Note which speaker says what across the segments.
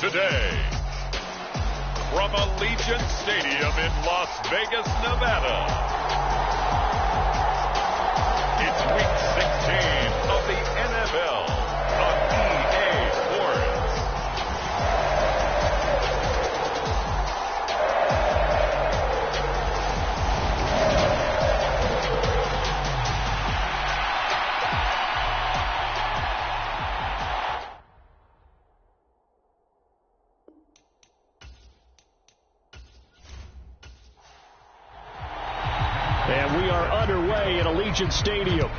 Speaker 1: today. From Allegiant Stadium in Las Vegas, Nevada. It's Week 16 of the NFL on EA Sports.
Speaker 2: And we are underway at Allegiant Stadium.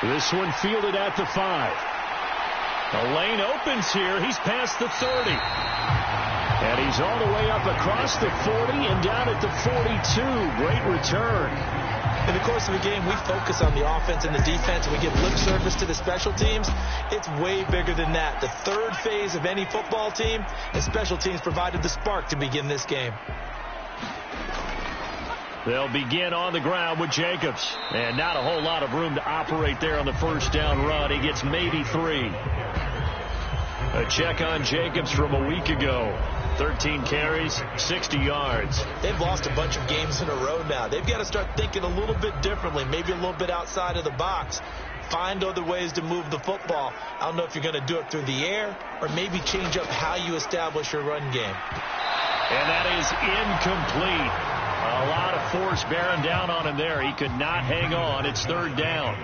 Speaker 2: This one fielded at the 5. The lane opens here. He's past the 30. And he's all the way up across the 40 and down at the 42. Great return.
Speaker 3: In the course of a game, we focus on the offense and the defense, and we give lip service to the special teams. It's way bigger than that. The third phase of any football team, and special teams provided the spark to begin this game.
Speaker 2: They'll begin on the ground with Jacobs. And not a whole lot of room to operate there on the first down run. He gets maybe 3. A check on Jacobs from a week ago. 13 carries, 60 yards.
Speaker 3: They've lost a bunch of games in a row now. They've got to start thinking a little bit differently, maybe a little bit outside of the box. Find other ways to move the football. I don't know if you're going to do it through the air or maybe change up how you establish your run game.
Speaker 2: And that is incomplete. A lot of force bearing down on him there. He could not hang on. It's third down.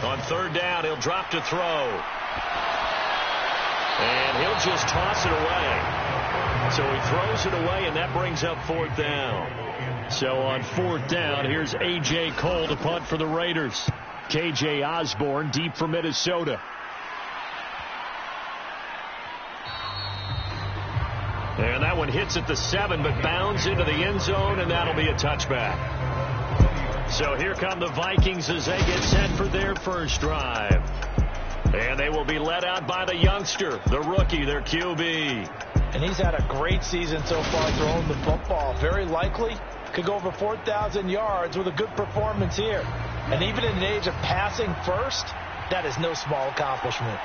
Speaker 2: On third down, he'll drop to throw. And he'll just toss it away. So he throws it away, and that brings up fourth down. So on fourth down, here's A.J. Cole to punt for the Raiders. K.J. Osborne deep for Minnesota. And that one hits at the 7, but bounds into the end zone, and that'll be a touchback. So here come the Vikings as they get set for their first drive. And they will be led out by the youngster, the rookie, their QB.
Speaker 3: And he's had a great season so far throwing the football. Very likely could go over 4,000 yards with a good performance here. And even in an age of passing first, that is no small accomplishment.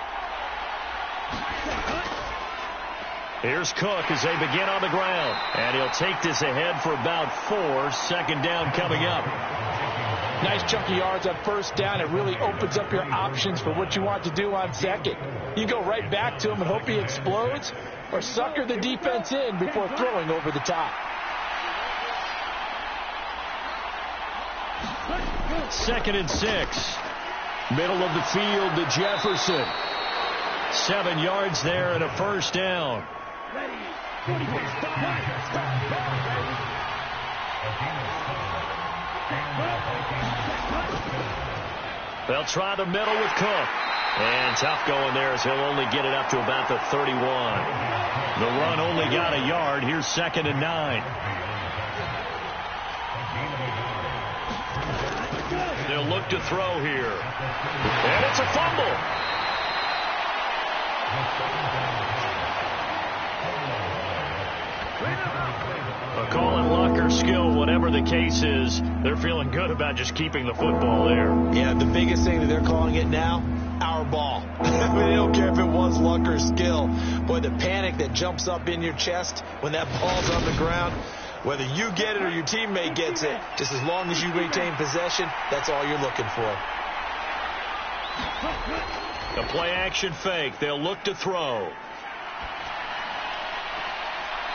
Speaker 2: Here's Cook as they begin on the ground. And he'll take this ahead for about 4. Second down coming up.
Speaker 3: Nice chunk of yards on first down. It really opens up your options for what you want to do on second. You go right back to him and hope he explodes, or sucker the defense in before throwing over the top.
Speaker 2: Second and 6. Middle of the field to Jefferson. 7 yards there and a first down. They'll try the middle with Cook. And tough going there as he'll only get it up to about the 31. The run only got a yard. Here's second and 9. They'll look to throw here. And it's a fumble. A call on luck or skill, whatever the case is, they're feeling good about just keeping the football there.
Speaker 3: Yeah, the biggest thing that they're calling it now, our ball. I mean, they don't care if it was luck or skill. Boy, the panic that jumps up in your chest when that ball's on the ground, whether you get it or your teammate gets it, just as long as you retain possession, that's all you're looking for.
Speaker 2: A play-action fake. They'll look to throw.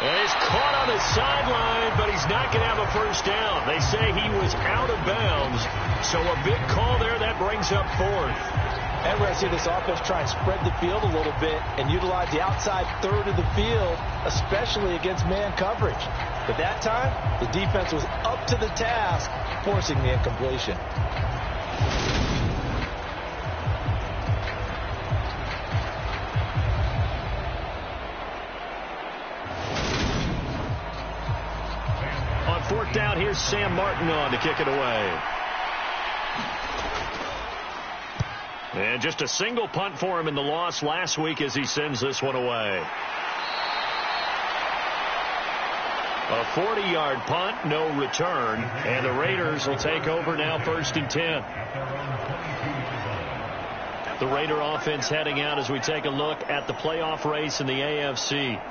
Speaker 2: And he's caught on the sideline, but he's not going to have a first down. They say he was out of bounds, so a big call there. That brings up fourth.
Speaker 3: And we're going to see this offense try and spread the field a little bit and utilize the outside third of the field, especially against man coverage. But that time, the defense was up to the task, forcing the incompletion.
Speaker 2: Fourth down, here's Sam Martin on to kick it away. And just a single punt for him in the loss last week as he sends this one away. A 40-yard punt, no return, and the Raiders will take over now 1st and 10. The Raider offense heading out as we take a look at the playoff race in the AFC.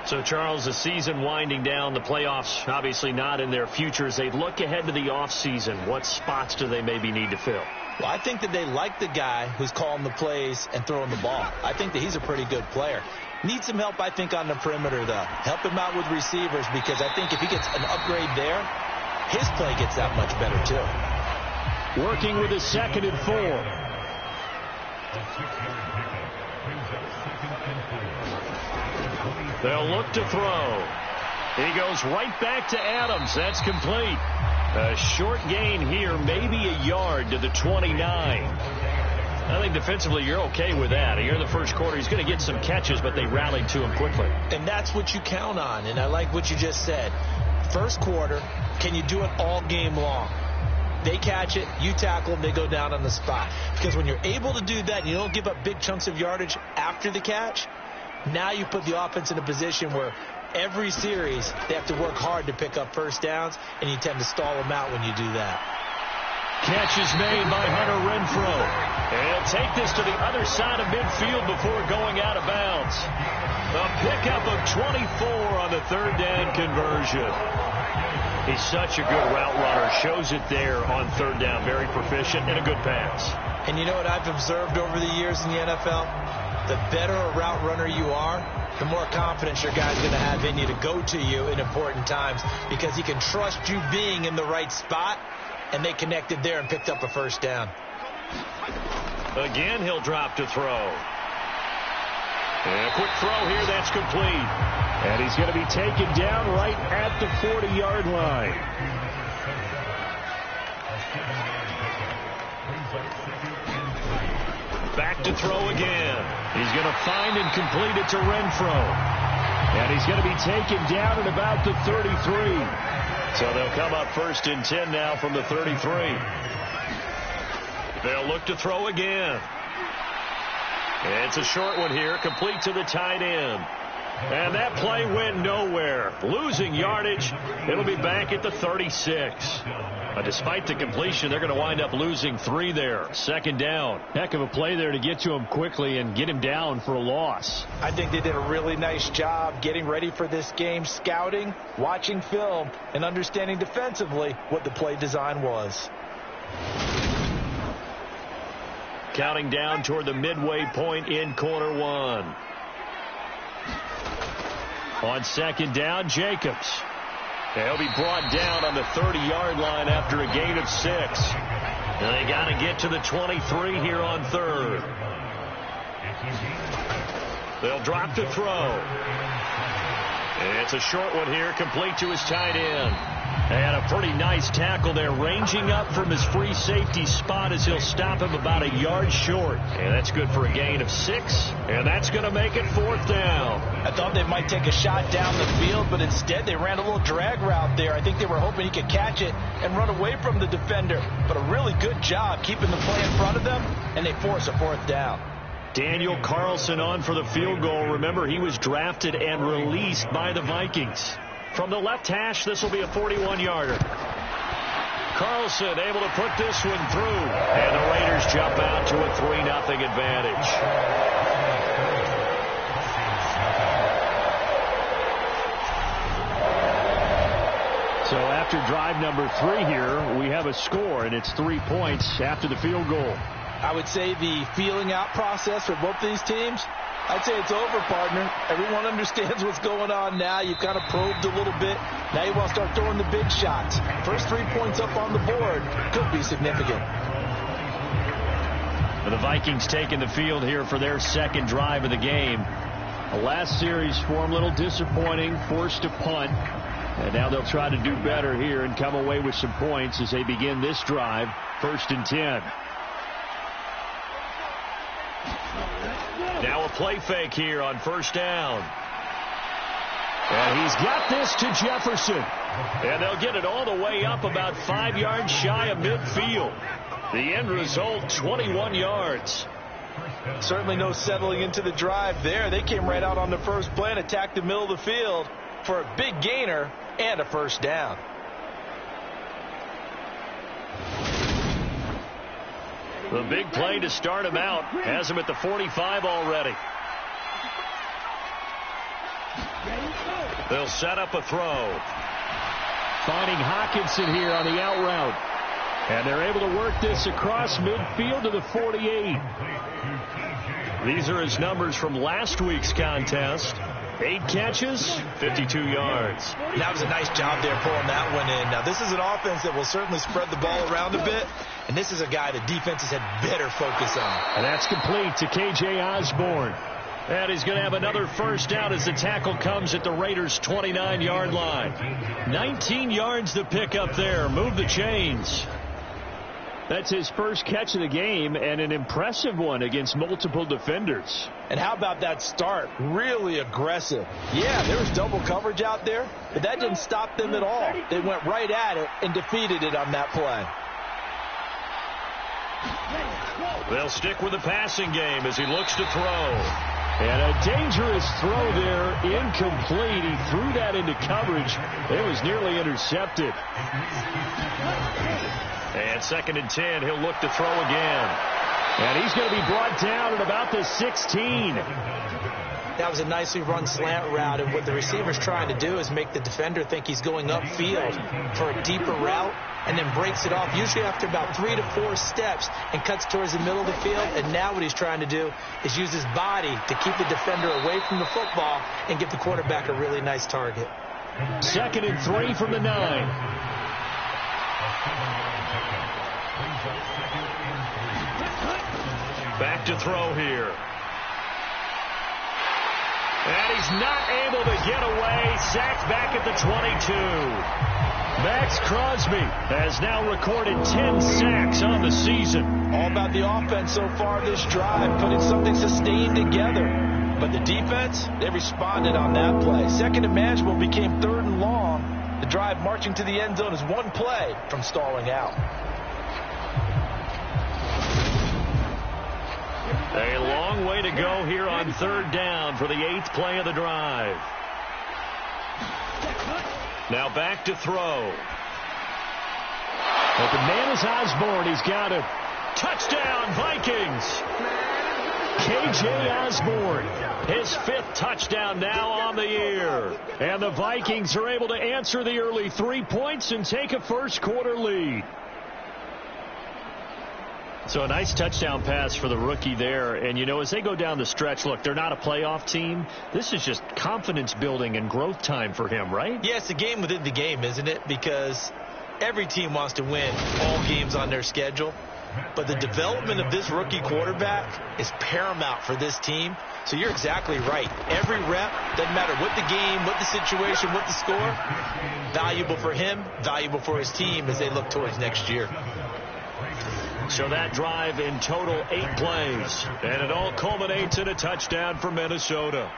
Speaker 2: So, Charles, the season winding down, the playoffs obviously not in their future. As they look ahead to the offseason, what spots do they maybe need to fill?
Speaker 3: Well, I think that they like the guy who's calling the plays and throwing the ball. I think that he's a pretty good player. Needs some help, I think, on the perimeter, though. Help him out with receivers, because I think if he gets an upgrade there, his play gets that much better, too.
Speaker 2: Working with his 2nd and 4. They'll look to throw. He goes right back to Adams. That's complete. A short gain here, maybe a yard to the 29. I think defensively you're okay with that. Here in the first quarter, he's going to get some catches, but they rallied to him quickly.
Speaker 3: And that's what you count on, and I like what you just said. First quarter, can you do it all game long? They catch it, you tackle them, they go down on the spot. Because when you're able to do that and you don't give up big chunks of yardage after the catch, now you put the offense in a position where every series they have to work hard to pick up first downs, and you tend to stall them out when you do that.
Speaker 2: Catch is made by Hunter Renfrow. And he'll take this to the other side of midfield before going out of bounds. A pickup of 24 on the 3rd down conversion. He's such a good route runner. Shows it there on 3rd down. Very proficient and a good pass.
Speaker 3: And you know what I've observed over the years in the NFL? The better a route runner you are, the more confidence your guy's going to have in you to go to you in important times, because he can trust you being in the right spot, and they connected there and picked up a first down.
Speaker 2: Again, he'll drop to throw. And a quick throw here, that's complete. And he's going to be taken down right at the 40-yard line. Back to throw again. He's going to find and complete it to Renfrow. And he's going to be taken down at about the 33. So they'll come up 1st and 10 now from the 33. They'll look to throw again. It's a short one here, complete to the tight end. And that play went nowhere. Losing yardage. It'll be back at the 36. Despite the completion, they're going to wind up losing 3 there. 2nd down. Heck of a play there to get to him quickly and get him down for a loss.
Speaker 3: I think they did a really nice job getting ready for this game, scouting, watching film, and understanding defensively what the play design was.
Speaker 2: Counting down toward the midway point in quarter 1. On 2nd down, Jacobs. He'll be brought down on the 30-yard line after a gain of 6. And they got to get to the 23 here on 3rd. They'll drop to throw. It's a short one here, complete to his tight end. And a pretty nice tackle there, ranging up from his free safety spot as he'll stop him about a yard short. And that's good for a gain of 6. And that's going to make it 4th down.
Speaker 3: I thought they might take a shot down the field, but instead they ran a little drag route there. I think they were hoping he could catch it and run away from the defender. But a really good job keeping the play in front of them, and they force a 4th down.
Speaker 2: Daniel Carlson on for the field goal. Remember, he was drafted and released by the Vikings. From the left hash, this will be a 41-yarder. Carlson able to put this one through. And the Raiders jump out to a 3-0 advantage. So after drive number 3 here, we have a score, and it's 3 points after the field goal.
Speaker 3: I would say the feeling out process for both these teams, I'd say it's over, partner. Everyone understands what's going on now. You've kind of probed a little bit. Now you want to start throwing the big shots. First 3 points up on the board could be significant.
Speaker 2: The Vikings taking the field here for their 2nd drive of the game. The last series for them a little disappointing, forced to punt. And now they'll try to do better here and come away with some points as they begin this drive, 1st and 10. Now a play fake here on 1st down. And he's got this to Jefferson. And they'll get it all the way up about 5 yards shy of midfield. The end result, 21 yards.
Speaker 3: Certainly no settling into the drive there. They came right out on the first play and attacked the middle of the field. for a big gainer and a first down.
Speaker 2: The big play to start him out has him at the 45 already. They'll set up a throw.
Speaker 4: Finding Hawkinson here on the out route. And they're able to work this across midfield to the 48.
Speaker 2: These are his numbers from last week's contest. 8 catches, 52 yards.
Speaker 3: That was a nice job there pulling that one in. Now, this is an offense that will certainly spread the ball around a bit, and this is a guy that defenses had better focus on.
Speaker 4: And that's complete to K.J. Osborne.
Speaker 2: And he's going to have another first down as the tackle comes at the Raiders' 29-yard line. 19 yards to pick up there. Move the chains.
Speaker 4: That's his first catch of the game, and an impressive one against multiple defenders.
Speaker 3: And how about that start? Really aggressive. Yeah, there was double coverage out there, but that didn't stop them at all. They went right at it and defeated it on that play.
Speaker 2: They'll stick with the passing game as he looks to throw.
Speaker 4: And a dangerous throw there, incomplete. He threw that into coverage. It was nearly intercepted.
Speaker 2: And 2nd and 10, he'll look to throw again.
Speaker 4: And he's going to be brought down at about the 16.
Speaker 3: That was a nicely run slant route, and what the receiver's trying to do is make the defender think he's going upfield for a deeper route, and then breaks it off, usually after about 3 to 4 steps, and cuts towards the middle of the field. And now what he's trying to do is use his body to keep the defender away from the football and give the quarterback a really nice target.
Speaker 4: 2nd and 3 from the 9.
Speaker 2: Back to throw here. And he's not able to get away. Sacked back at the 22.
Speaker 4: Max Crosby has now recorded 10 sacks on the season.
Speaker 3: All about the offense so far this drive, putting something sustained together. But the defense, they responded on that play. 2nd and manageable became 3rd and long. The drive marching to the end zone is one play from stalling out.
Speaker 2: A long way to go here on 3rd down for the 8th play of the drive. Now back to throw.
Speaker 4: But the man is Osborne. He's got it.
Speaker 2: Touchdown, Vikings.
Speaker 4: K.J. Osborne.
Speaker 2: His 5th touchdown now on the year.
Speaker 4: And the Vikings are able to answer the early 3 points and take a first quarter lead.
Speaker 2: So a nice touchdown pass for the rookie there. And, you know, as they go down the stretch, look, they're not a playoff team. This is just confidence building and growth time for him, right?
Speaker 3: Yeah, it's a game within the game, isn't it? Because every team wants to win all games on their schedule. But the development of this rookie quarterback is paramount for this team. So you're exactly right. Every rep, doesn't matter what the game, what the situation, what the score, valuable for him, valuable for his team as they look towards next year.
Speaker 2: So that drive in total 8 plays. And it all culminates in a touchdown for Minnesota.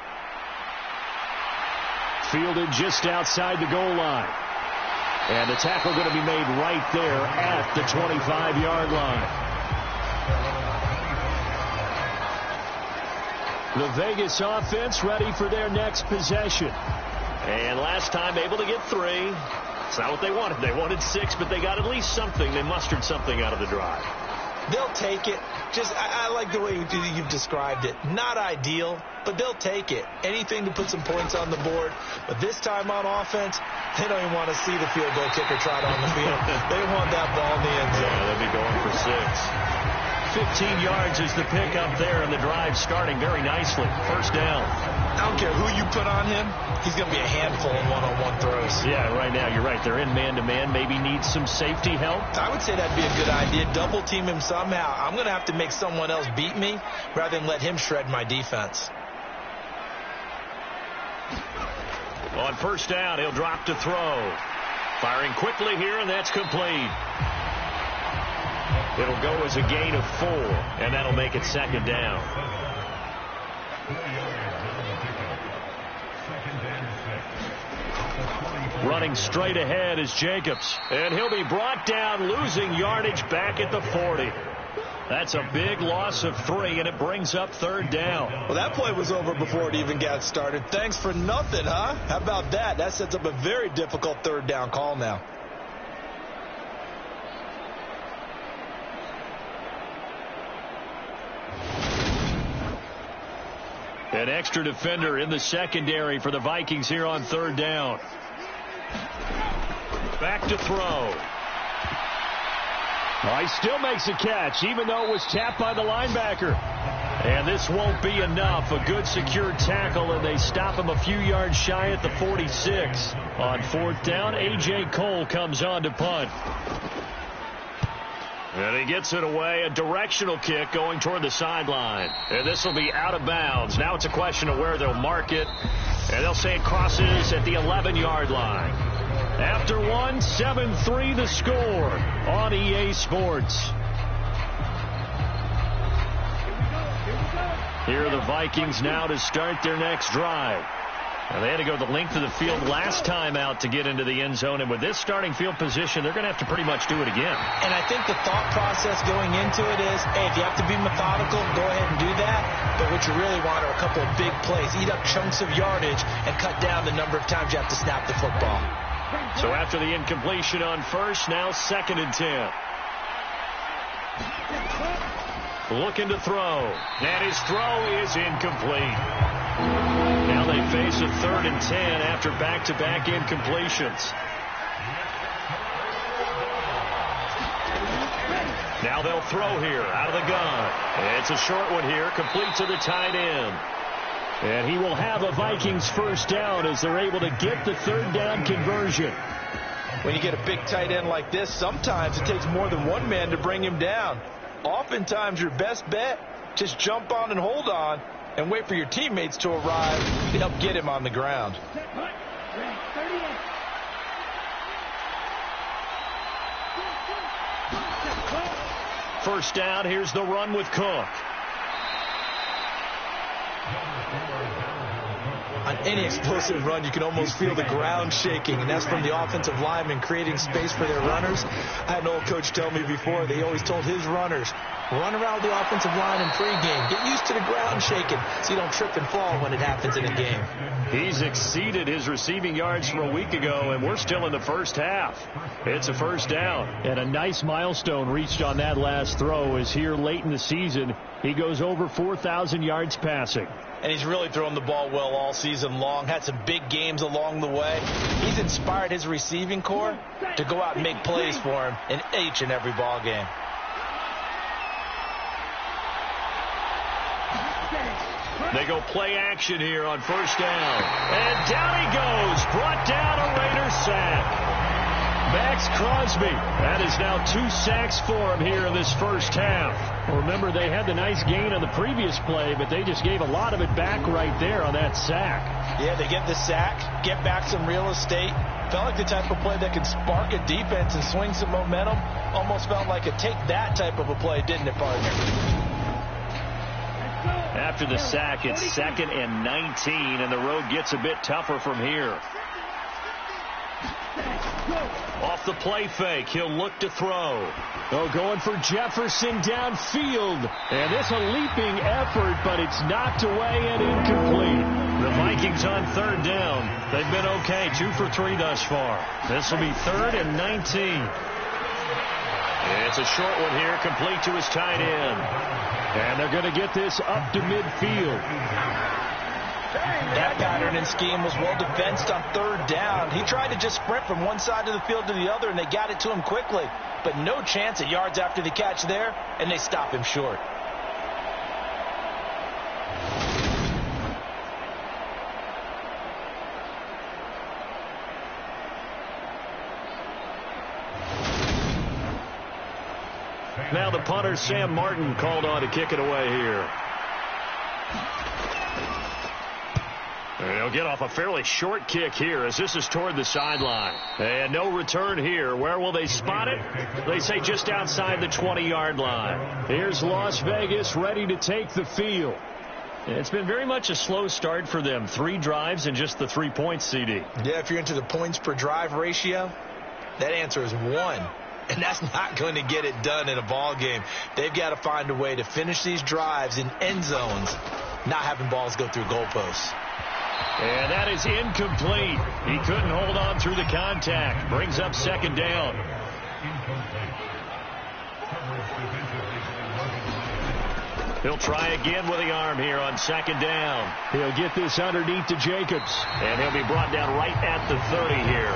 Speaker 4: Fielded just outside the goal line. And the tackle going to be made right there at the 25-yard line. The Vegas offense ready for their next possession.
Speaker 2: And last time able to get 3. It's not what they wanted. They wanted 6, but they got at least something. They mustered something out of the drive.
Speaker 3: They'll take it. I like the way you've described it. Not ideal, but they'll take it. Anything to put some points on the board. But this time on offense, they don't even want to see the field goal kicker trot on the field. They want that ball in the end zone.
Speaker 2: Yeah, they'll be going for 6. 15 yards is the pickup there, and the drive starting very nicely. First down.
Speaker 3: I don't care who you put on him. He's going to be a handful in one-on-one throws.
Speaker 2: Yeah, right now, you're right. They're in man-to-man. Maybe needs some safety help.
Speaker 3: I would say that'd be a good idea. Double team him somehow. I'm going to have to make someone else beat me rather than let him shred my defense.
Speaker 2: On first down, he'll drop to throw. Firing quickly here, and that's complete. It'll go as a gain of 4, and that'll make it 2nd down. Running straight ahead is Jacobs, and he'll be brought down, losing yardage back at the 40. That's a big loss of 3, and it brings up 3rd down.
Speaker 3: Well, that play was over before it even got started. Thanks for nothing, huh? How about that? That sets up a very difficult 3rd down call now.
Speaker 2: An extra defender in the secondary for the Vikings here on 3rd down. Back to throw.
Speaker 4: Oh, he still makes a catch, even though it was tapped by the linebacker.
Speaker 2: And this won't be enough. A good secured tackle, and they stop him a few yards shy at the 46. On 4th down, A.J. Cole comes on to punt. And he gets it away. A directional kick going toward the sideline. And this will be out of bounds. Now it's a question of where they'll mark it. And they'll say it crosses at the 11-yard line. After 1, 7-3 the score on EA Sports. Here are the Vikings now to start their next drive. Now, they had to go the length of the field last time out to get into the end zone, and with this starting field position, they're going to have to pretty much do it again.
Speaker 3: And I think the thought process going into it is, hey, if you have to be methodical, go ahead and do that. But what you really want are a couple of big plays. Eat up chunks of yardage and cut down the number of times you have to snap the football.
Speaker 2: So after the incompletion on 1st, now 2nd and 10. Looking to throw. And his throw is incomplete. Now they face a 3rd and 10 after back-to-back incompletions. Now they'll throw here out of the gun. It's a short one here, complete to the tight end.
Speaker 4: And he will have a Vikings 1st down as they're able to get the 3rd down conversion.
Speaker 3: When you get a big tight end like this, sometimes it takes more than one man to bring him down. Oftentimes your best bet, just jump on and hold on and wait for your teammates to arrive to help get him on the ground.
Speaker 2: First down, here's the run with Cook.
Speaker 3: On any explosive run, you can almost feel the ground shaking, and that's from the offensive linemen creating space for their runners. I had an old coach tell me before, they always told his runners, run around the offensive line in pregame. Get used to the ground shaking so you don't trip and fall when it happens in a game.
Speaker 2: He's exceeded his receiving yards from a week ago, and we're still in the 1st half. It's a 1st down.
Speaker 4: And a nice milestone reached on that last throw is here late in the season. He goes over 4,000 yards passing.
Speaker 3: And he's really thrown the ball well all season long. Had some big games along the way. He's inspired his receiving corps to go out and make plays for him in each and every ball game.
Speaker 2: They go play action here on 1st down. And down he goes. Brought down a Raider sack. Max Crosby. That is now 2 sacks for him here in this 1st half.
Speaker 4: Well, remember, they had the nice gain on the previous play, but they just gave a lot of it back right there on that sack.
Speaker 3: Yeah, they get the sack, get back some real estate. Felt like the type of play that could spark a defense and swing some momentum. Almost felt like a take that type of a play, didn't it, partner?
Speaker 2: After the sack, it's 2nd and 19, and the road gets a bit tougher from here. Off the play fake, he'll look to throw.
Speaker 4: Oh, going for Jefferson downfield. And this a leaping effort, but it's knocked away and incomplete.
Speaker 2: The Vikings on 3rd down. They've been okay, 2 for 3 thus far. This will be 3rd and 19. It's a short one here, complete to his tight end.
Speaker 4: And they're going to get this up to midfield.
Speaker 3: That pattern and scheme was well defensed on 3rd down. He tried to just sprint from one side of the field to the other, and they got it to him quickly. But no chance at yards after the catch there, and they stop him short.
Speaker 2: Now the punter, Sam Martin, called on to kick it away here. They'll get off a fairly short kick here as this is toward the sideline. And no return here. Where will they spot it? They say just outside the 20-yard line.
Speaker 4: Here's Las Vegas ready to take the field.
Speaker 2: It's been very much a slow start for them. 3 drives and just the 3 points, CD.
Speaker 3: Yeah, if you're into the points per drive ratio, that answer is 1. And that's not going to get it done in a ball game. They've got to find a way to finish these drives in end zones, not having balls go through goalposts.
Speaker 2: And that is incomplete. He couldn't hold on through the contact. Brings up second down. He'll try again with the arm here on second down.
Speaker 4: He'll get this underneath to Jacobs.
Speaker 2: And he'll be brought down right at the 30 here.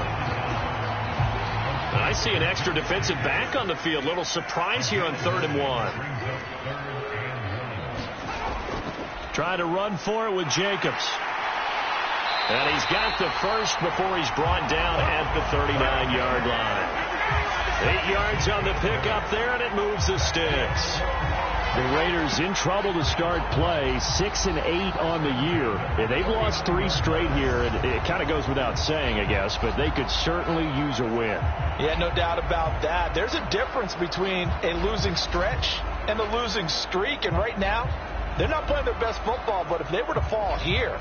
Speaker 2: And I see an extra defensive back on the field. Little surprise here on 3rd and 1.
Speaker 4: Try to run for it with Jacobs.
Speaker 2: And he's got the first before he's brought down at the 39-yard line. 8 yards on the pickup there, and it moves the sticks.
Speaker 4: The Raiders in trouble to start play, 6-8 on the year. They've lost 3 straight here. It kind of goes without saying, I guess, but they could certainly use a win.
Speaker 3: Yeah, no doubt about that. There's a difference between a losing stretch and a losing streak, and right now, they're not playing their best football, but if they were to fall here,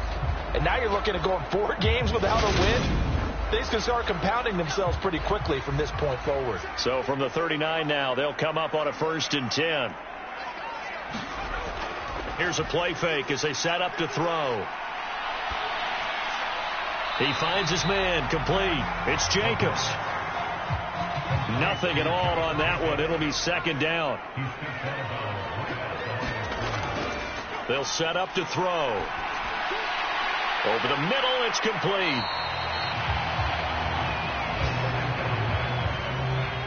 Speaker 3: and now you're looking at going 4 games without a win, things can start compounding themselves pretty quickly from this point forward.
Speaker 2: So from the 39 now, they'll come up on a 1st and 10. Here's a play fake as they set up to throw. He finds his man, complete. It's Jacobs. Nothing at all on that one. It'll be second down. They'll set up to throw. Over the middle, it's complete.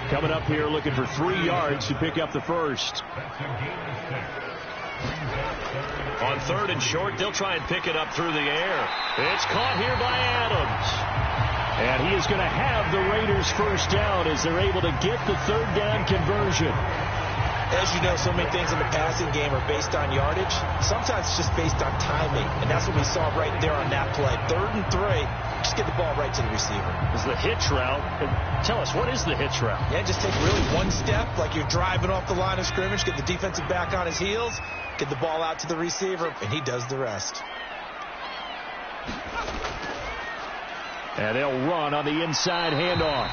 Speaker 4: Coming up here looking for 3 yards to pick up the first.
Speaker 2: On 3rd and short, they'll try and pick it up through the air. It's caught here by Adams.
Speaker 4: And he is going to have the Raiders first down as they're able to get the 3rd down conversion.
Speaker 3: As you know, so many things in the passing game are based on yardage. Sometimes it's just based on timing, and that's what we saw right there on that play. 3rd and 3, just get the ball right to the receiver.
Speaker 2: Is the hitch route. Tell us, what is the hitch route?
Speaker 3: Yeah, just take really one step, like you're driving off the line of scrimmage, get the defensive back on his heels, get the ball out to the receiver, and he does the rest.
Speaker 4: And they'll run on the inside handoff.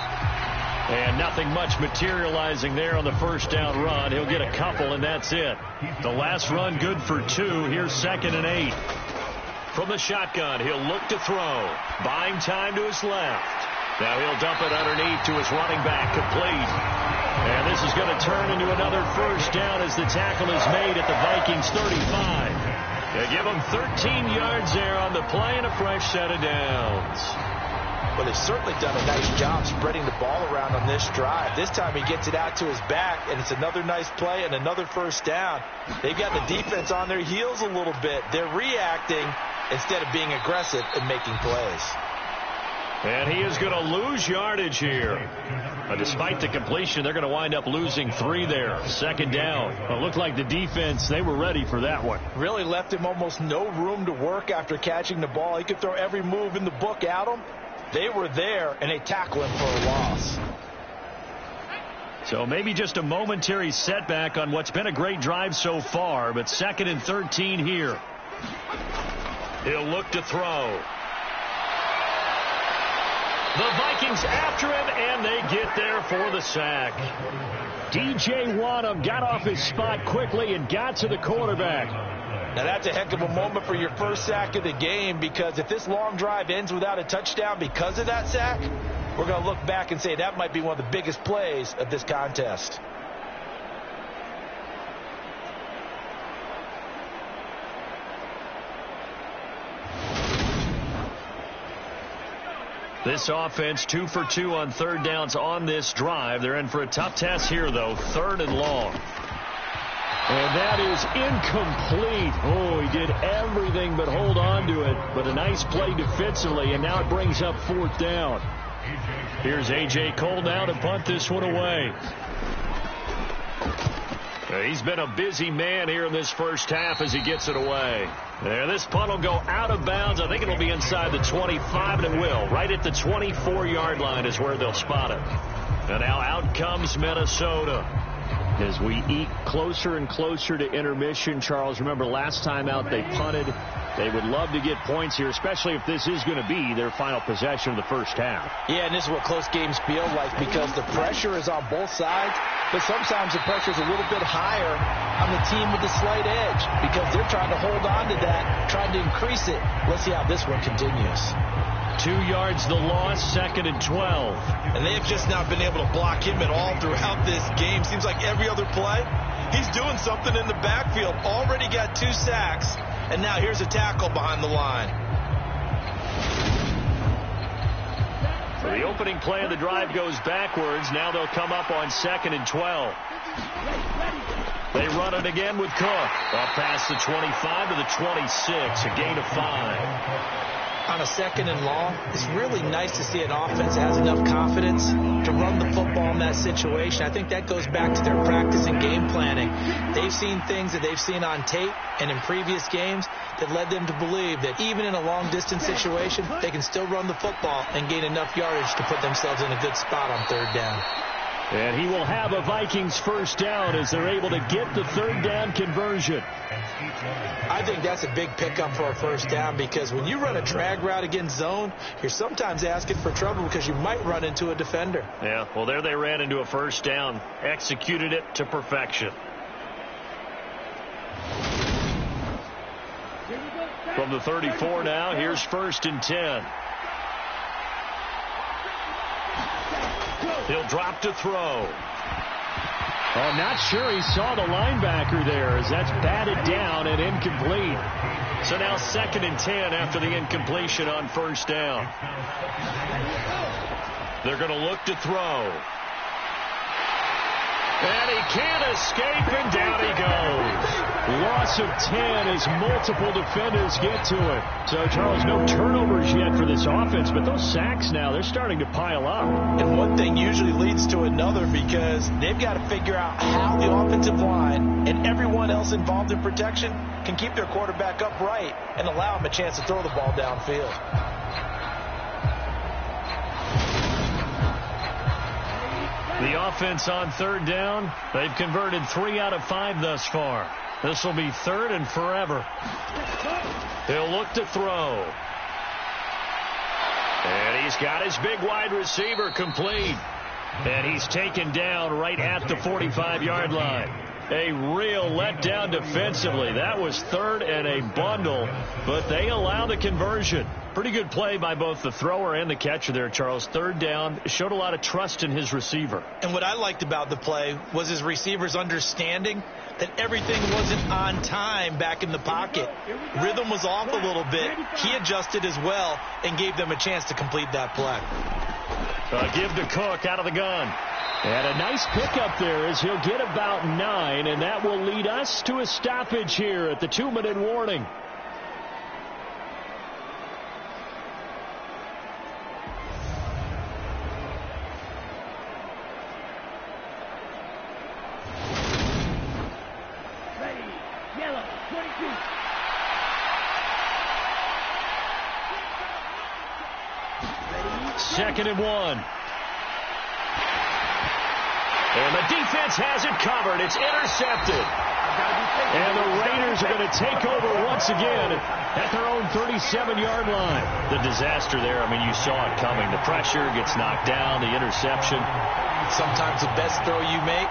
Speaker 2: And nothing much materializing there on the first down run. He'll get a couple, and that's it. The last run good for 2. Here's 2nd and 8. From the shotgun, he'll look to throw. Buying time to his left. Now he'll dump it underneath to his running back, complete. And this is going to turn into another first down as the tackle is made at the Vikings 35. They give him 13 yards there on the play and a fresh set of downs.
Speaker 3: But they've certainly done a nice job spreading the ball around on this drive. This time he gets it out to his back, and it's another nice play and another first down. They've got the defense on their heels a little bit. They're reacting instead of being aggressive and making plays.
Speaker 2: And he is going to lose yardage here. But despite the completion, they're going to wind up losing 3 there. 2nd down.
Speaker 4: It looked like the defense, they were ready for that one.
Speaker 3: Really left him almost no room to work after catching the ball. He could throw every move in the book at him. They were there, and they tackle him for a loss.
Speaker 2: So maybe just a momentary setback on what's been a great drive so far, but 2nd and 13 here. He'll look to throw. The Vikings after him, and they get there for the sack.
Speaker 4: DJ Wadham got off his spot quickly and got to the quarterback.
Speaker 3: Now that's a heck of a moment for your first sack of the game, because if this long drive ends without a touchdown because of that sack, we're going to look back and say that might be one of the biggest plays of this contest.
Speaker 2: This offense 2 for 2 on 3rd downs on this drive. They're in for a tough test here, though. 3rd and long.
Speaker 4: And that is incomplete. Oh, he did everything but hold on to it. But a nice play defensively, and now it brings up 4th down.
Speaker 2: Here's A.J. Cole now to punt this one away. He's been a busy man here in this first half as he gets it away. There, this punt will go out of bounds. I think it'll be inside the 25, and it will. Right at the 24-yard line is where they'll spot it. And now out comes Minnesota.
Speaker 4: As we eat closer and closer to intermission, Charles, remember last time out they punted They would love to get points here, especially if this is going to be their final possession of the first half.
Speaker 3: Yeah, and this is what close games feel like because the pressure is on both sides, but sometimes the pressure is a little bit higher on the team with the slight edge because they're trying to hold on to that, trying to increase it. Let's see how this one continues.
Speaker 2: 2 yards the loss, 2nd and 12.
Speaker 3: And they have just not been able to block him at all throughout this game. Seems like every other play, he's doing something in the backfield. Already got 2 sacks. And now here's a tackle behind the line.
Speaker 2: So the opening play of the drive goes backwards. Now they'll come up on 2nd and 12. They run it again with Cook. Off past the 25 to the 26, a gain of 5.
Speaker 3: On a 2nd and long, it's really nice to see an offense that has enough confidence to run the football in that situation. I think that goes back to their practice and game planning. They've seen things that they've seen on tape and in previous games that led them to believe that even in a long-distance situation, they can still run the football and gain enough yardage to put themselves in a good spot on 3rd down.
Speaker 2: And he will have a Vikings first down as they're able to get the 3rd down conversion.
Speaker 3: I think that's a big pickup for a first down because when you run a drag route against zone, you're sometimes asking for trouble because you might run into a defender.
Speaker 2: Yeah, well, there they ran into a first down, executed it to perfection. From the 34 now, here's 1st and 10. He'll drop to throw.
Speaker 4: Oh, not sure he saw the linebacker there as that's batted down and incomplete.
Speaker 2: So now 2nd and 10 after the incompletion on 1st down. They're going to look to throw. And he can't escape, and down he goes.
Speaker 4: Loss of 10 as multiple defenders get to it. So, Charles, no turnovers yet for this offense, but those sacks now, they're starting to pile up.
Speaker 3: And one thing usually leads to another because they've got to figure out how the offensive line and everyone else involved in protection can keep their quarterback upright and allow him a chance to throw the ball downfield.
Speaker 2: The offense on 3rd down, they've converted 3 out of 5 thus far. This will be 3rd and forever. He'll look to throw. And he's got his big wide receiver complete. And he's taken down right at the 45-yard line. A real letdown defensively. That was 3rd and a bundle, but they allow the conversion. Pretty good play by both the thrower and the catcher there, Charles. 3rd down, showed a lot of trust in his receiver.
Speaker 3: And what I liked about the play was his receiver's understanding that everything wasn't on time back in the pocket. Rhythm was off a little bit. He adjusted as well and gave them a chance to complete that play.
Speaker 2: Give to Cook out of the gun.
Speaker 4: And a nice pickup there as he'll get about 9, and that will lead us to a stoppage here at the 2-minute warning.
Speaker 2: Second and 1. And the defense has it covered. It's intercepted. And the Raiders are going to take over once again at their own 37-yard line. The disaster there, I mean, you saw it coming. The pressure gets knocked down, the interception.
Speaker 3: Sometimes the best throw you make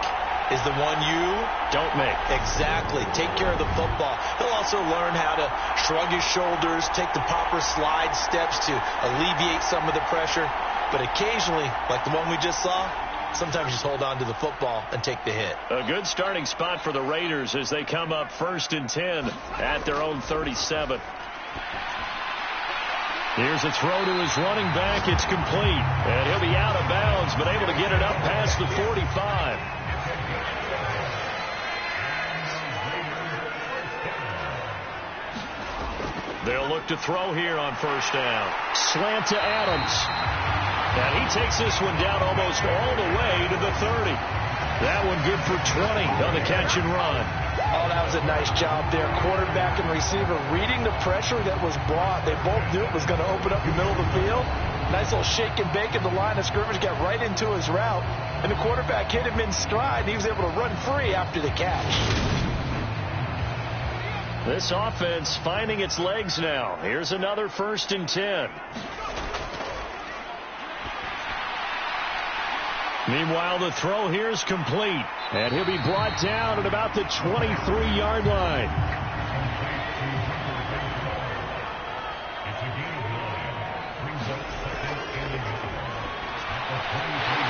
Speaker 3: is the one you
Speaker 2: don't make.
Speaker 3: Exactly. Take care of the football. He'll also learn how to shrug his shoulders, take the proper slide steps to alleviate some of the pressure. But occasionally, like the one we just saw, sometimes just hold on to the football and take the hit.
Speaker 2: A good starting spot for the Raiders as they come up 1st and 10 at their own 37. Here's a throw to his running back. It's complete. And he'll be out of bounds, but able to get it up past the 45. They'll look to throw here on 1st down.
Speaker 4: Slant to Adams.
Speaker 2: And he takes this one down almost all the way to the 30. That one good for 20 on the catch and run.
Speaker 3: Oh, that was a nice job there. Quarterback and receiver reading the pressure that was brought. They both knew it was going to open up the middle of the field. Nice little shake and bake in the line of scrimmage. Got right into his route. And the quarterback hit him in stride. And he was able to run free after the catch.
Speaker 2: This offense finding its legs now. Here's another 1st and 10. Meanwhile, the throw here is complete. And he'll be brought down at about the 23-yard line.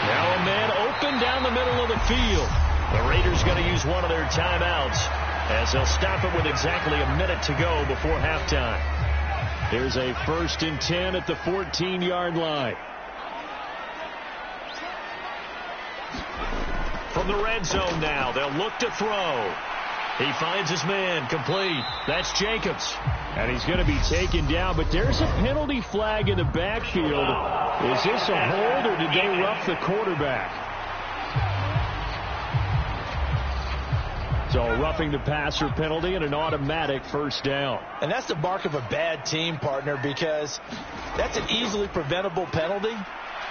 Speaker 2: Now a man open down the middle of the field. The Raiders going to use one of their timeouts as they'll stop it with exactly a minute to go before halftime. Here's a 1st and 10 at the 14-yard line. From the red zone now, they'll look to throw. He finds his man, complete. That's Jacobs. And he's going to be taken down, but there's a penalty flag in the backfield. Is this a hold, or did they rough the quarterback? So roughing the passer penalty and an automatic 1st down.
Speaker 3: And that's the mark of a bad team, partner, because that's an easily preventable penalty.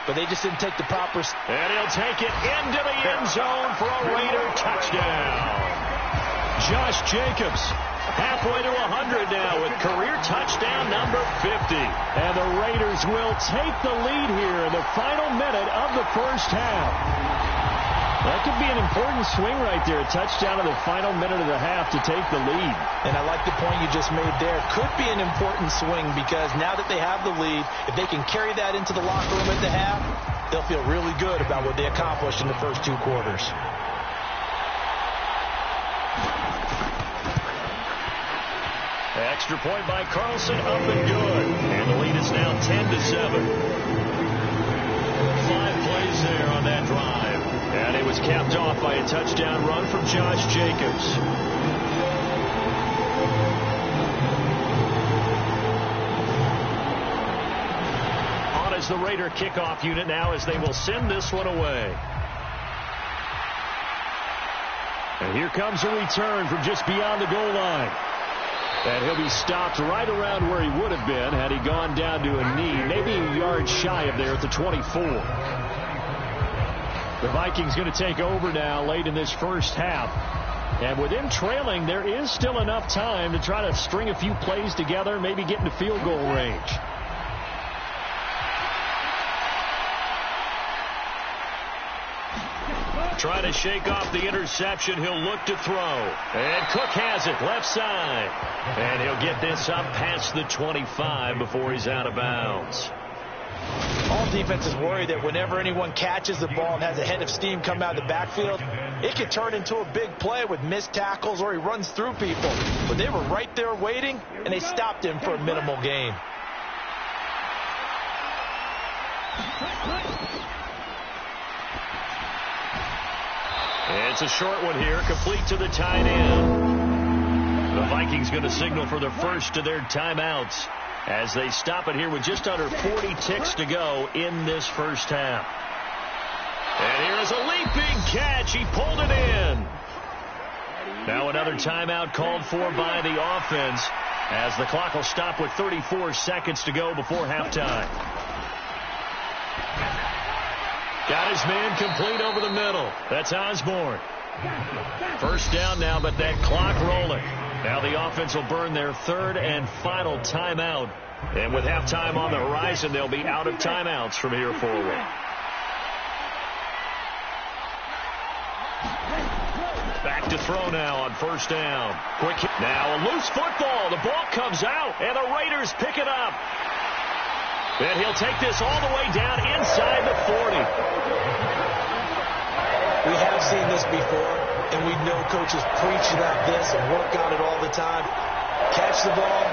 Speaker 3: But they just didn't take the proper...
Speaker 2: And he'll take it into the end zone for a Raider touchdown. Josh Jacobs halfway to 100 now with career touchdown number 50. And the Raiders will take the lead here in the final minute of the 1st half. That could be an important swing right there. A touchdown in the final minute of the half to take the lead.
Speaker 3: And I like the point you just made there. Could be an important swing because now that they have the lead, if they can carry that into the locker room at the half, they'll feel really good about what they accomplished in the first 2 quarters.
Speaker 2: Extra point by Carlson, up and good. And the lead is now 10-7. 5 plays there on that drive. And it was capped off by a touchdown run from Josh Jacobs. On as the Raider kickoff unit now as they will send this one away. And here comes a return from just beyond the goal line. And he'll be stopped right around where he would have been had he gone down to a knee, maybe a yard shy of there at the 24. The Vikings going to take over now late in this 1st half. And with them trailing, there is still enough time to try to string a few plays together, maybe get into field goal range. Trying to shake off the interception. He'll look to throw. And Cook has it left side. And he'll get this up past the 25 before he's out of bounds.
Speaker 3: All defenses worry that whenever anyone catches the ball and has a head of steam come out of the backfield, it can turn into a big play with missed tackles or he runs through people. But they were right there waiting, and they stopped him for a minimal gain.
Speaker 2: It's a short one here, complete to the tight end. The Vikings going to signal for the first of their timeouts as they stop it here with just under 40 ticks to go in this 1st half. And here is a leaping catch. He pulled it in. Now another timeout called for by the offense as the clock will stop with 34 seconds to go before halftime. Got his man complete over the middle. That's Osborne. 1st down now, but that clock rolling. Now the offense will burn their 3rd and final timeout. And with halftime on the horizon, they'll be out of timeouts from here forward. Back to throw now on 1st down. Quick hit. Now a loose football. The ball comes out, and the Raiders pick it up. And he'll take this all the way down inside the 40.
Speaker 3: We have seen this before, and we know coaches preach about this and work on it all the time. Catch the ball.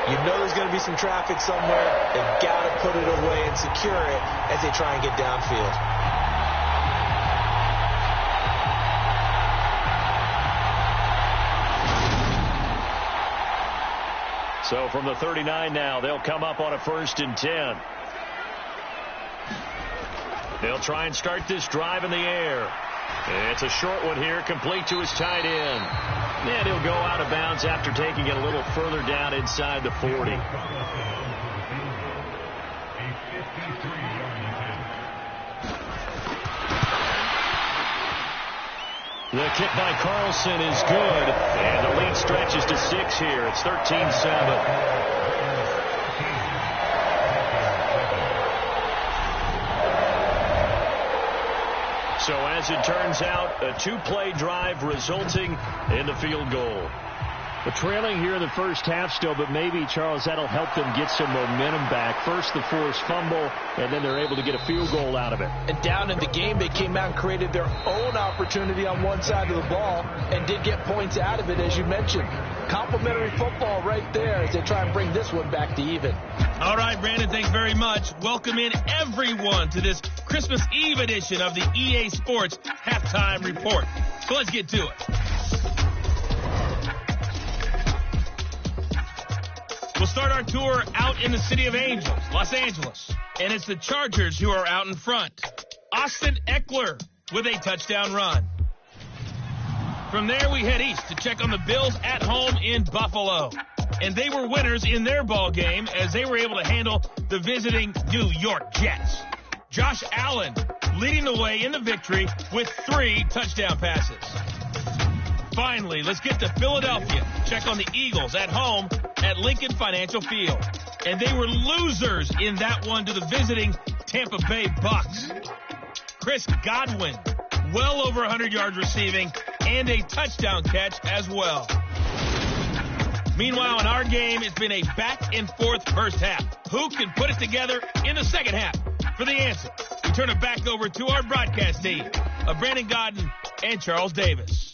Speaker 3: You know there's going to be some traffic somewhere. They've got to put it away and secure it as they try and get downfield.
Speaker 2: So from the 39 now, they'll come up on a 1st and 10. They'll try and start this drive in the air. It's a short one here, complete to his tight end. And he'll go out of bounds after taking it a little further down inside the 40. The kick by Carlson is good, and the lead stretches to 6 here. It's 13-7. So as it turns out, a 2-play drive resulting in the field goal.
Speaker 4: But trailing here in the first half still, but maybe, Charles, that'll help them get some momentum back. First the forced fumble, and then they're able to get a field goal out of it.
Speaker 3: And down in the game, they came out and created their own opportunity on one side of the ball and did get points out of it, as you mentioned. Complimentary football right there as they try and bring this one back to even.
Speaker 5: All right, Brandon, thanks very much. Welcome in everyone to this Christmas Eve edition of the EA Sports Halftime Report. So let's get to it. We'll start our tour out in the city of Angels, Los Angeles. And it's the Chargers who are out in front. Austin Eckler with a touchdown run. From there, we head east to check on the Bills at home in Buffalo. And they were winners in their ball game as they were able to handle the visiting New York Jets. Josh Allen leading the way in the victory with 3 touchdown passes. Finally, let's get to Philadelphia. Check on the Eagles at home at Lincoln Financial Field. And they were losers in that one to the visiting Tampa Bay Bucks. Chris Godwin, well over 100 yards receiving and a touchdown catch as well. Meanwhile, in our game, it's been a back-and-forth first half. Who can put it together in the second half? For the answer, we turn it back over to our broadcast team of Brandon Godden and Charles Davis.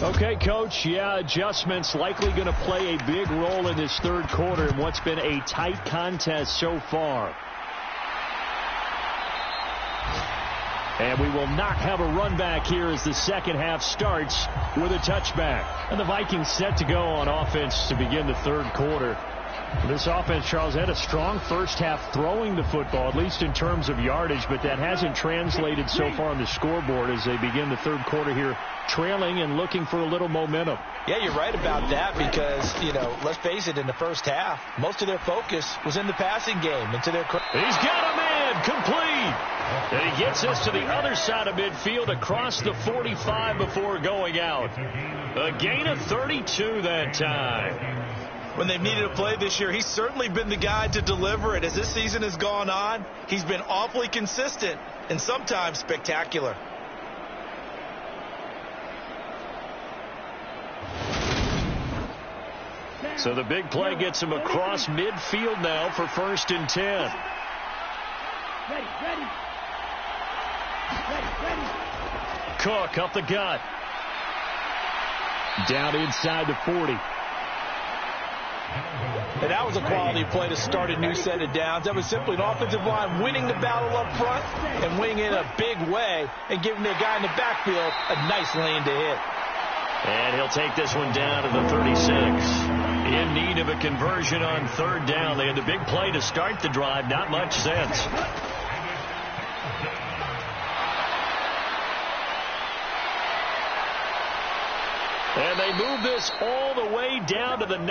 Speaker 4: Okay, Coach, adjustments likely going to play a big role in this third quarter in what's been a tight contest so far. And we will not have a run back here as the second half starts with a touchback. And the Vikings set to go on offense to begin the third quarter. This offense, Charles, had a strong first half throwing the football, at least in terms of yardage, but that hasn't translated so far on the scoreboard as they begin the third quarter here, trailing and looking for a little momentum.
Speaker 3: Yeah, you're right about that because, let's face it, in the first half, most of their focus was in the passing game. And to their
Speaker 2: He's got a man complete. And he gets us to the other side of midfield across the 45 before going out. A gain of 32 that time.
Speaker 3: When they've needed a play this year, he's certainly been the guy to deliver it. As this season has gone on, he's been awfully consistent and sometimes spectacular.
Speaker 2: So the big play gets him across midfield now for 1st and 10. Cook up the gut.
Speaker 4: Down inside the 40.
Speaker 3: And that was a quality play to start a new set of downs. That was simply an offensive line winning the battle up front and winning it a big way and giving the guy in the backfield a nice lane to hit.
Speaker 2: And he'll take this one down to the 36. In need of a conversion on 3rd down. They had the big play to start the drive. Not much sense. And they move this all the way down to the 9.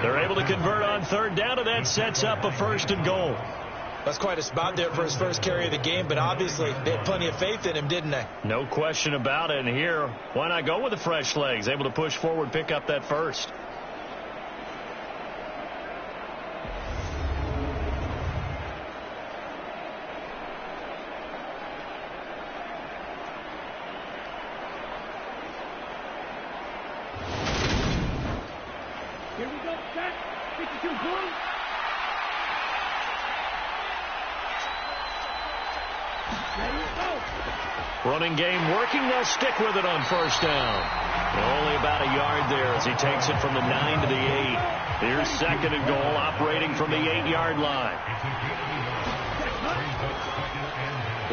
Speaker 2: They're able to convert on 3rd down, and that sets up a 1st and goal.
Speaker 3: That's quite a spot there for his first carry of the game, but obviously they had plenty of faith in him, didn't they?
Speaker 2: No question about it. And here, why not go with the fresh legs? Able to push forward, pick up that first.
Speaker 6: Here we go, set, 52 points. Ready, go.
Speaker 2: Running game working. They'll stick with it on 1st down. Only about a yard there as he takes it from the 9 to the 8. Here's 2nd and goal, operating from the 8-yard line.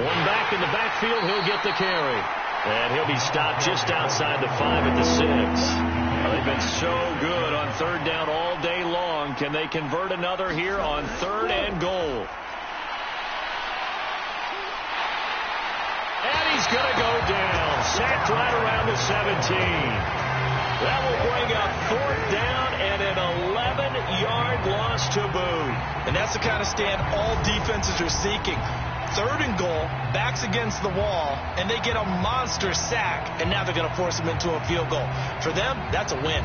Speaker 2: One back in the backfield, he'll get the carry. And he'll be stopped just outside the 5 at the 6. They've been so good on 3rd down all day long. Can they convert another here on 3rd and goal? And he's going to go down. Sacked right around the 17. That will bring up 4th down and an 11-yard loss to boot.
Speaker 3: And that's the kind of stand all defenses are seeking. 3rd and goal, backs against the wall, and they get a monster sack, and now they're going to force him into a field goal. For them, that's a win.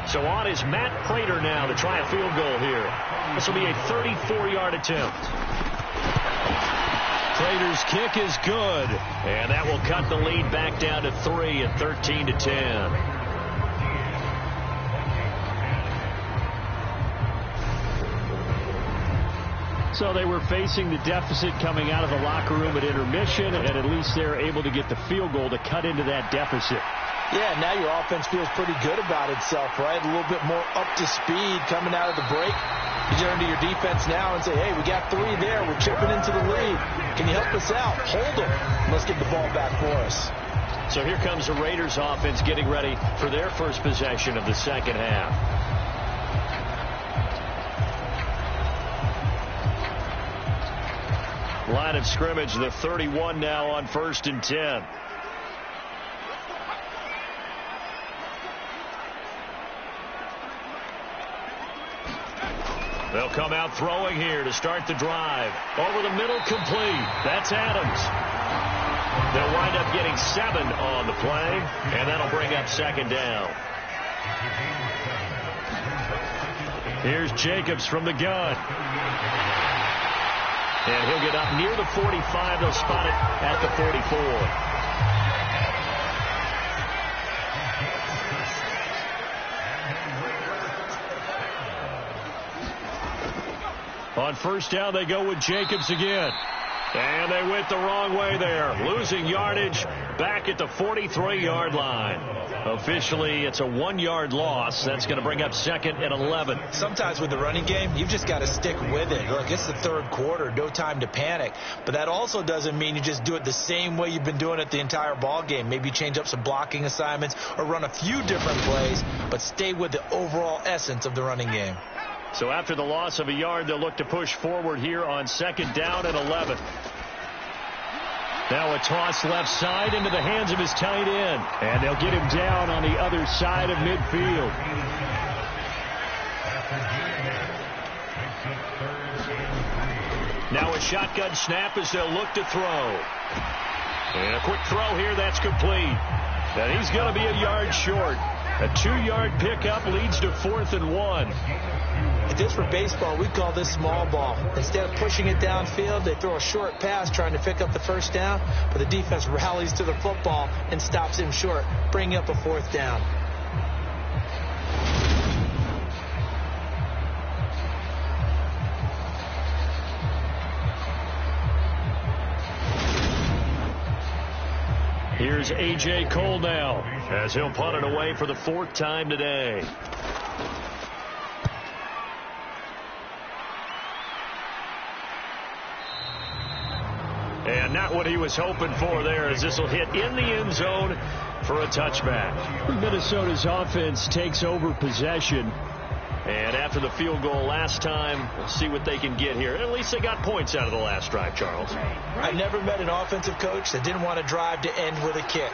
Speaker 2: So on is Matt Prater now to try a field goal here. This will be a 34-yard attempt. Prater's kick is good, and that will cut the lead back down to 3 at 13-10.
Speaker 4: So they were facing the deficit coming out of the locker room at intermission, and at least they're able to get the field goal to cut into that deficit.
Speaker 3: Yeah, now your offense feels pretty good about itself, right? A little bit more up to speed coming out of the break. You turn to your defense now and say, hey, we got 3 there. We're chipping into the lead. Can you help us out? Hold them. Let's get the ball back for us.
Speaker 2: So here comes the Raiders offense getting ready for their first possession of the second half. Line of scrimmage, the 31 now on 1st and 10. They'll come out throwing here to start the drive. Over the middle, complete. That's Adams. They'll wind up getting 7 on the play, and that'll bring up 2nd down. Here's Jacobs from the gun. And he'll get up near the 45. They'll spot it at the 44. On 1st down, they go with Jacobs again. And they went the wrong way there. Losing yardage back at the 43-yard line. Officially, it's a 1-yard loss. That's going to bring up 2nd and 11.
Speaker 3: Sometimes with the running game, you've just got to stick with it. Look, it's the 3rd quarter. No time to panic. But that also doesn't mean you just do it the same way you've been doing it the entire ball game. Maybe change up some blocking assignments or run a few different plays, but stay with the overall essence of the running game.
Speaker 2: So after the loss of a yard, they'll look to push forward here on 2nd down and 11. Now a toss left side into the hands of his tight end.
Speaker 4: And they'll get him down on the other side of midfield.
Speaker 2: Now a shotgun snap as they'll look to throw. And a quick throw here, that's complete. And he's going to be a yard short. A 2-yard pickup leads to 4th and 1.
Speaker 3: If this were baseball, we'd call this small ball. Instead of pushing it downfield, they throw a short pass trying to pick up the 1st down, but the defense rallies to the football and stops him short, bringing up a 4th down.
Speaker 2: Here's A.J. Cole now as he'll punt it away for the 4th time today. And not what he was hoping for there, as this will hit in the end zone for a touchback.
Speaker 4: Minnesota's offense takes over possession.
Speaker 2: And after the field goal last time, we'll see what they can get here. At least they got points out of the last drive, Charles.
Speaker 3: I've never met an offensive coach that didn't want to drive to end with a kick.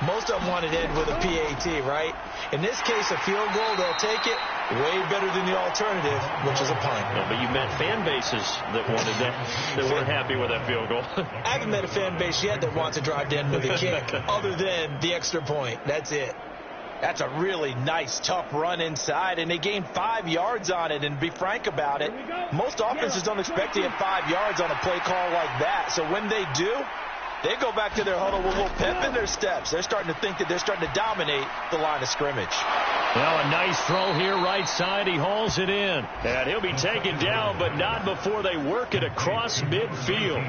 Speaker 3: Most of them wanted to end with a PAT, right? In this case, a field goal, they'll take it. Way better than the alternative, which is a punt.
Speaker 2: Yeah, but you met fan bases that wanted that, that weren't happy with that field goal.
Speaker 3: I haven't met a fan base yet that wants to drive to end with a kick, other than the extra point. That's it. That's a really nice, tough run inside, and they gained 5 yards on it. And be frank about it, most offenses don't expect to get 5 yards on a play call like that. So when they do, they go back to their huddle with a little pep in their steps. They're starting to think that they're starting to dominate the line of scrimmage.
Speaker 2: Well, a nice throw here right side. He hauls it in. And he'll be taken down, but not before they work it across midfield.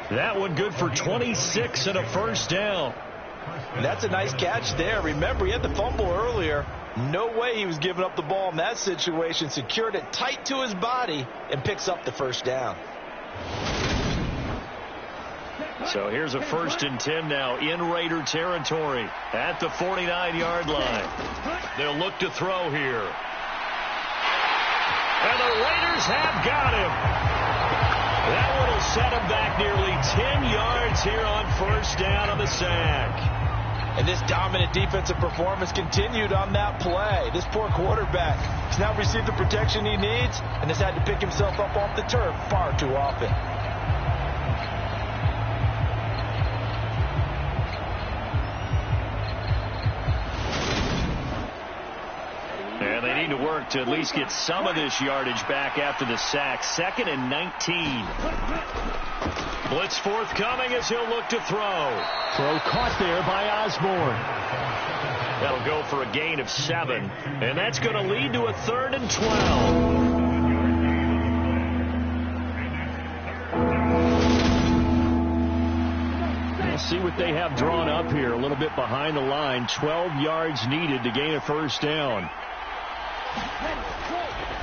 Speaker 2: That one good for 26 and a 1st down.
Speaker 3: And that's a nice catch there. Remember, he had the fumble earlier. No way he was giving up the ball in that situation. Secured it tight to his body and picks up the 1st down.
Speaker 2: So here's a 1st and 10 now in Raider territory at the 49-yard line. They'll look to throw here. And the Raiders have got him. That one will set him back nearly 10 yards here on 1st down on the sack.
Speaker 3: And this dominant defensive performance continued on that play. This poor quarterback has now received the protection he needs and has had to pick himself up off the turf far too often.
Speaker 4: And they need to work to at least get some of this yardage back after the sack. 2nd and 19. Blitz forthcoming as he'll look to throw. Throw caught there by Osborne. That'll go for a gain of 7. And that's going to lead to a 3rd and 12. See what they have drawn up here. A little bit behind the line. 12 yards needed to gain a first down.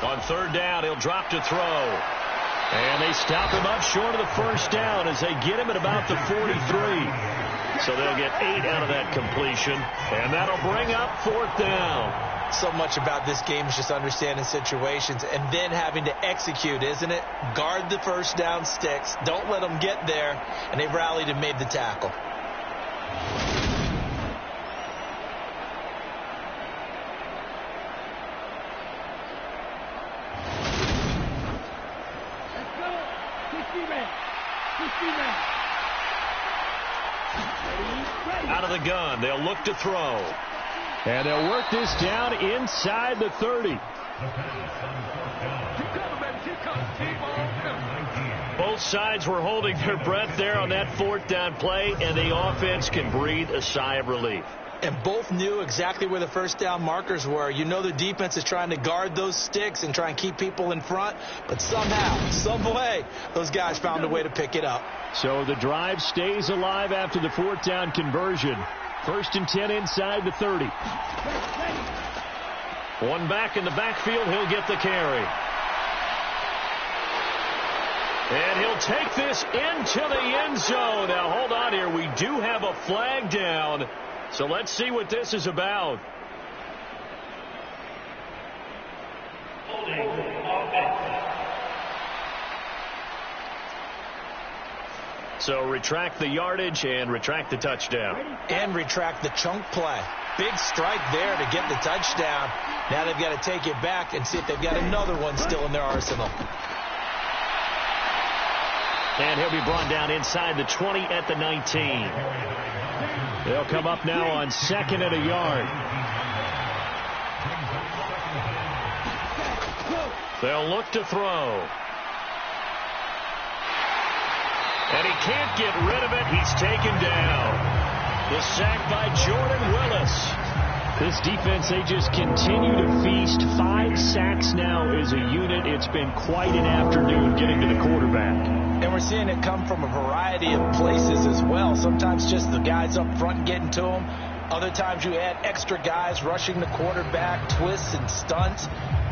Speaker 4: On 3rd down, he'll drop to throw. And they stop him up short of the first down as they get him at about the 43. So they'll get 8 out of that completion. And that'll bring up 4th down.
Speaker 3: So much about this game is just understanding situations and then having to execute, isn't it? Guard the first down sticks. Don't let them get there. And they've rallied and made the tackle.
Speaker 4: Out of the gun, they'll look to throw. And they'll work this down inside the 30. Both sides were holding their breath there on that 4th down play, and the offense can breathe a sigh of relief.
Speaker 3: And both knew exactly where the first down markers were. You know the defense is trying to guard those sticks and try and keep people in front, but somehow, some way, those guys found a way to pick it up.
Speaker 4: So the drive stays alive after the 4th down conversion. 1st and 10 inside the 30. One back in the backfield. He'll get the carry. And he'll take this into the end zone. Now, hold on here. We do have a flag down. So let's see what this is about. So retract the yardage and retract the touchdown.
Speaker 3: And retract the chunk play. Big strike there to get the touchdown. Now they've got to take it back and see if they've got another one still in their arsenal.
Speaker 4: And he'll be brought down inside the 20 at the 19. They'll come up now on 2nd and a yard. They'll look to throw. And he can't get rid of it. He's taken down. The sack by Jordan Willis. This defense, they just continue to feast. 5 sacks now as a unit. It's been quite an afternoon getting to the quarterback.
Speaker 3: And we're seeing it come from a variety of places as well. Sometimes just the guys up front getting to them. Other times you add extra guys rushing the quarterback, twists and stunts.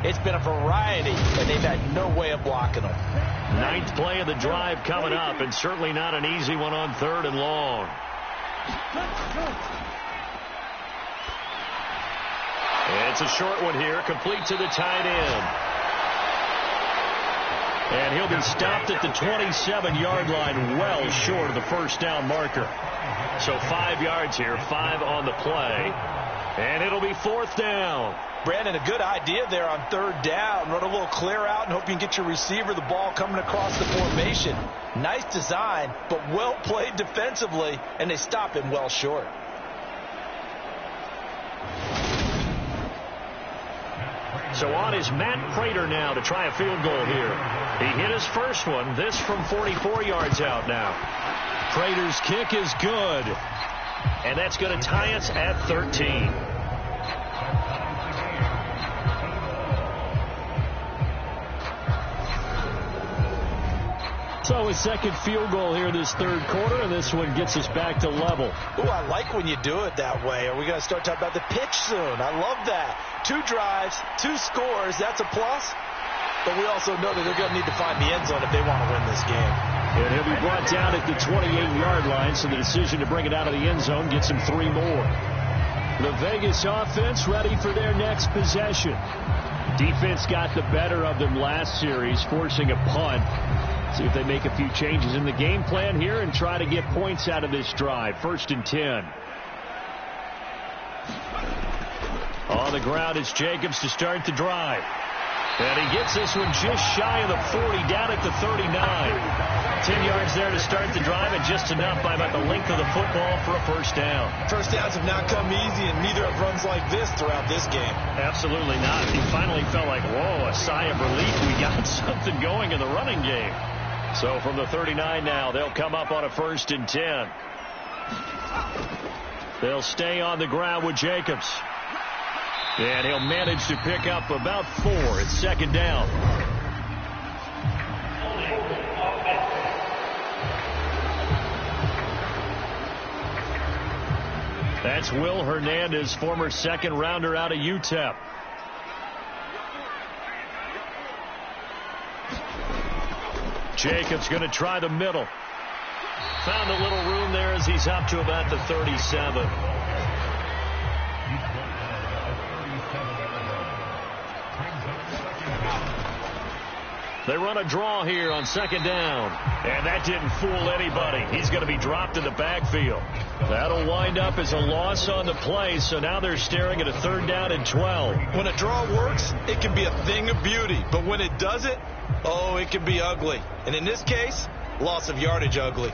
Speaker 3: It's been a variety, and they've had no way of blocking them.
Speaker 4: 9th play of the drive coming up, and certainly not an easy one on 3rd and long. It's a short one here, complete to the tight end. And he'll be stopped at the 27-yard line, well short of the first down marker. So 5 yards here, 5 on the play. And it'll be 4th down.
Speaker 3: Brandon, a good idea there on 3rd down. Run a little clear out and hope you can get your receiver the ball coming across the formation. Nice design, but well played defensively, and they stop him well short.
Speaker 4: So on is Matt Prater now to try a field goal here. He hit his first one, this from 44 yards out now. Prater's kick is good. And that's going to tie us at 13. So a second field goal here this 3rd quarter, and this one gets us back to level.
Speaker 3: Ooh, I like when you do it that way. Are we going to start talking about the pitch soon? I love that. 2 drives, 2 scores, that's a plus. But we also know that they're going to need to find the end zone if they want to win this game.
Speaker 4: And he'll be brought down at the 28-yard line, so the decision to bring it out of the end zone gets him 3 more. The Vegas offense ready for their next possession. Defense got the better of them last series, forcing a punt. See if they make a few changes in the game plan here and try to get points out of this drive. 1st and 10. On the ground, it's Jacobs to start the drive. And he gets this one just shy of the 40, down at the 39. 10 yards there to start the drive, and just enough by about the length of the football for a first down.
Speaker 3: First downs have not come easy, and neither have runs like this throughout this game.
Speaker 4: Absolutely not. He finally felt like, whoa, a sigh of relief. We got something going in the running game. So from the 39 now, they'll come up on a 1st and 10. They'll stay on the ground with Jacobs. And he'll manage to pick up about 4. It's 2nd down. That's Will Hernandez, former 2nd rounder out of UTEP. Jacobs going to try the middle. Found a little room there as he's up to about the 37. They run a draw here on 2nd down. And that didn't fool anybody. He's going to be dropped in the backfield. That'll wind up as a loss on the play, so now they're staring at a 3rd down and 12.
Speaker 3: When a draw works, it can be a thing of beauty. But when it doesn't, oh, it can be ugly. And in this case, loss of yardage ugly.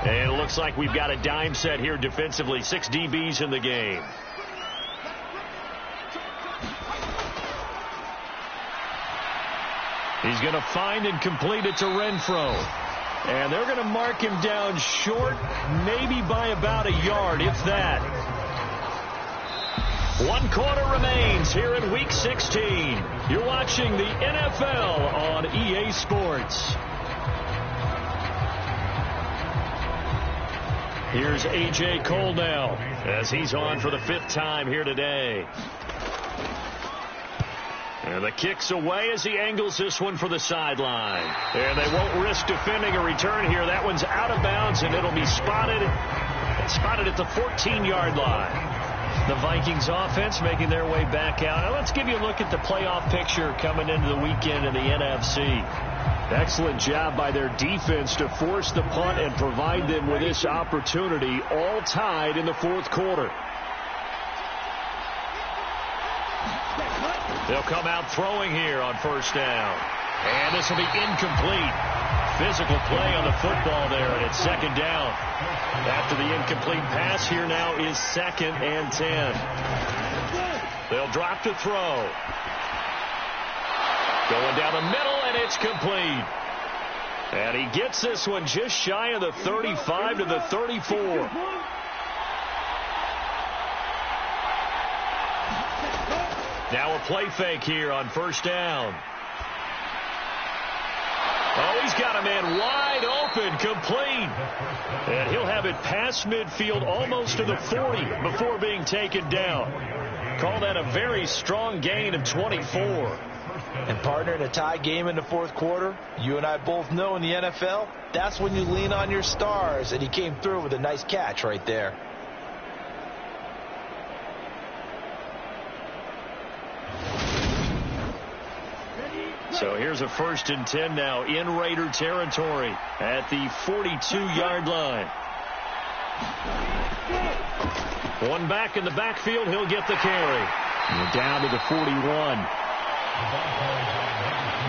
Speaker 4: And it looks like we've got a dime set here defensively. 6 DBs in the game. He's going to find and complete it to Renfro. And they're going to mark him down short, maybe by about a yard, if that. 1 quarter remains here in Week 16. You're watching the NFL on EA Sports. Here's A.J. Cole now as he's on for the 5th time here today. And the kick's away as he angles this one for the sideline. And they won't risk defending a return here. That one's out of bounds, and it'll be spotted at the 14-yard line. The Vikings offense making their way back out. Now let's give you a look at the playoff picture coming into the weekend in the NFC. Excellent job by their defense to force the punt and provide them with this opportunity, all tied in the 4th quarter. They'll come out throwing here on 1st down. And this will be incomplete. Physical play on the football there, and it's 2nd down. After the incomplete pass, here now is 2nd and 10. They'll drop to throw. Going down the middle, and it's complete. And he gets this one just shy of the 35 to the 34. Now a play fake here on 1st down. Oh, he's got a man wide open, complete. And he'll have it past midfield almost to the 40 before being taken down. Call that a very strong gain of 24.
Speaker 3: And partner, in a tie game in the 4th quarter, you and I both know in the NFL, that's when you lean on your stars, and he came through with a nice catch right there.
Speaker 4: So here's a 1st and 10 now in Raider territory at the 42-yard line. One back in the backfield. He'll get the carry. And down to the 41.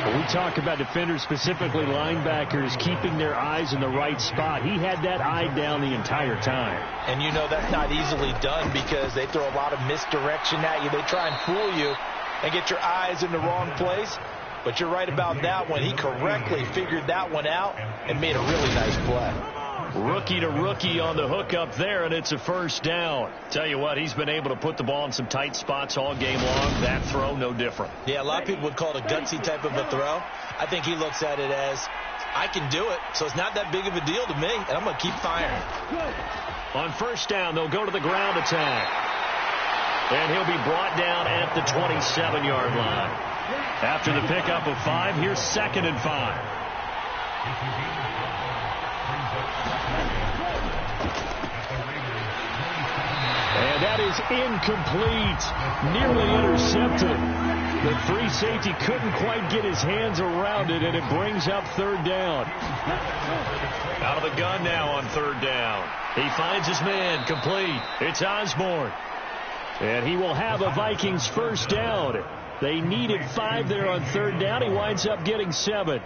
Speaker 4: When we talk about defenders, specifically linebackers, keeping their eyes in the right spot, he had that eye down the entire time.
Speaker 3: And you know that's not easily done because they throw a lot of misdirection at you. They try and fool you and get your eyes in the wrong place. But you're right about that one. He correctly figured that one out and made a really nice play.
Speaker 4: Rookie to rookie on the hook up there, and it's a 1st down. Tell you what, he's been able to put the ball in some tight spots all game long. That throw, no different.
Speaker 3: Yeah, a lot of people would call it a gutsy type of a throw. I think he looks at it as, I can do it, so it's not that big of a deal to me, and I'm going to keep firing.
Speaker 4: On 1st down, they'll go to the ground attack. And he'll be brought down at the 27-yard line. After the pickup of 5, here's 2nd and 5. And that is incomplete. Nearly intercepted. The free safety couldn't quite get his hands around it, and it brings up third down.
Speaker 2: Out of the gun now on third down. He finds his man, complete.
Speaker 4: It's Osborne. And he will have a Vikings first down. They needed 5 there on third down. He winds up getting 7.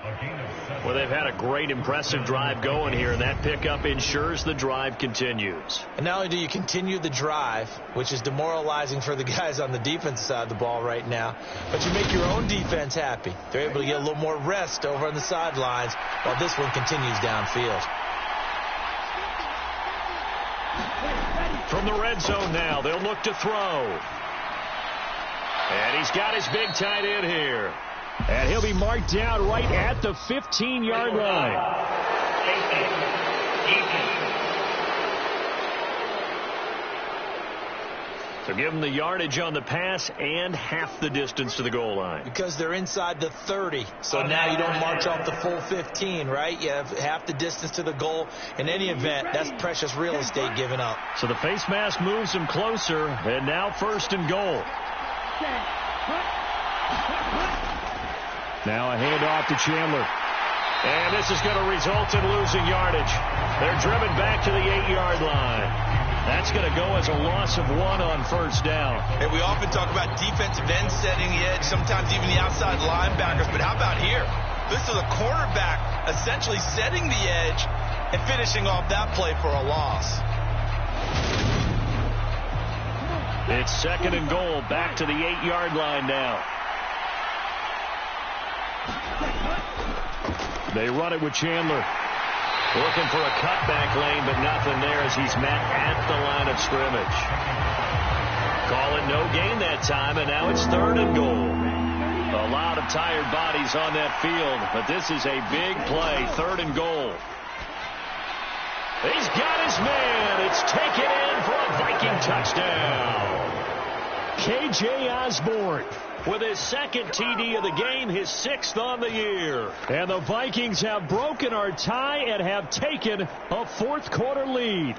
Speaker 2: Well, they've had a great, impressive drive going here, and that pickup ensures the drive continues.
Speaker 3: And not only do you continue the drive, which is demoralizing for the guys on the defense side of the ball right now, but you make your own defense happy. They're able to get a little more rest over on the sidelines while this one continues downfield.
Speaker 2: From the red zone now, they'll look to throw. And he's got his big tight end here.
Speaker 4: And he'll be marked down right at the 15-yard line.
Speaker 2: So give them the yardage on the pass and half the distance to the goal line.
Speaker 3: Because they're inside the 30, so now you don't march off the full 15, right? You have half the distance to the goal. In any event, that's precious real estate given up.
Speaker 4: So the face mask moves him closer, and now first and goal. Now a handoff to Chandler.
Speaker 2: And this is going to result in losing yardage. They're driven back to the 8-yard line. That's going to go as a loss of 1 on first down.
Speaker 7: And we often talk about defensive ends setting the edge, sometimes even the outside linebackers. But how about here? This is a cornerback essentially setting the edge and finishing off that play for a loss.
Speaker 2: It's second and goal, back to the 8-yard line now.
Speaker 4: They run it with Chandler.
Speaker 2: Looking for a cutback lane, but nothing there as he's met at the line of scrimmage. Call it no gain that time, and now it's third and goal. A lot of tired bodies on that field, but this is a big play, third and goal. He's got his man. It's taken in for a Viking touchdown.
Speaker 4: K.J. Osborne
Speaker 2: with his second TD of the game, his 6th on the year.
Speaker 4: And the Vikings have broken our tie and have taken a fourth-quarter lead.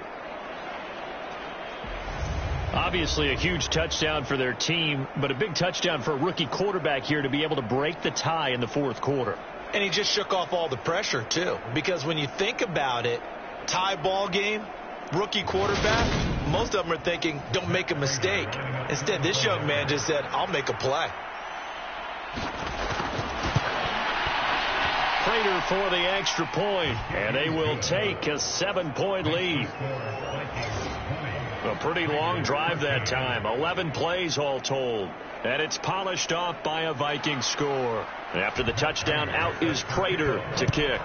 Speaker 2: Obviously a huge touchdown for their team, but a big touchdown for a rookie quarterback here to be able to break the tie in the fourth quarter.
Speaker 3: And he just shook off all the pressure, too. Because when you think about it, tie ball game, rookie quarterback, most of them are thinking, don't make a mistake. Instead, this young man just said, I'll make a play.
Speaker 2: Prater for the extra point, and they will take a 7-point lead. A pretty long drive that time, 11 plays all told. And it's polished off by a Viking score. After the touchdown, out is Prater to kick.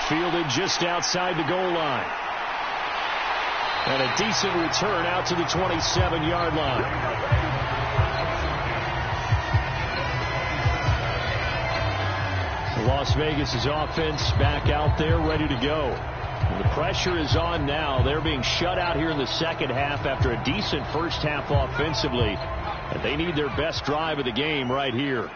Speaker 4: Fielded just outside the goal line. And a decent return out to the 27-yard line. Las Vegas' offense back out there ready to go. The pressure is on now. They're being shut out here in the second half after a decent first half offensively. And they need their best drive of the game right here.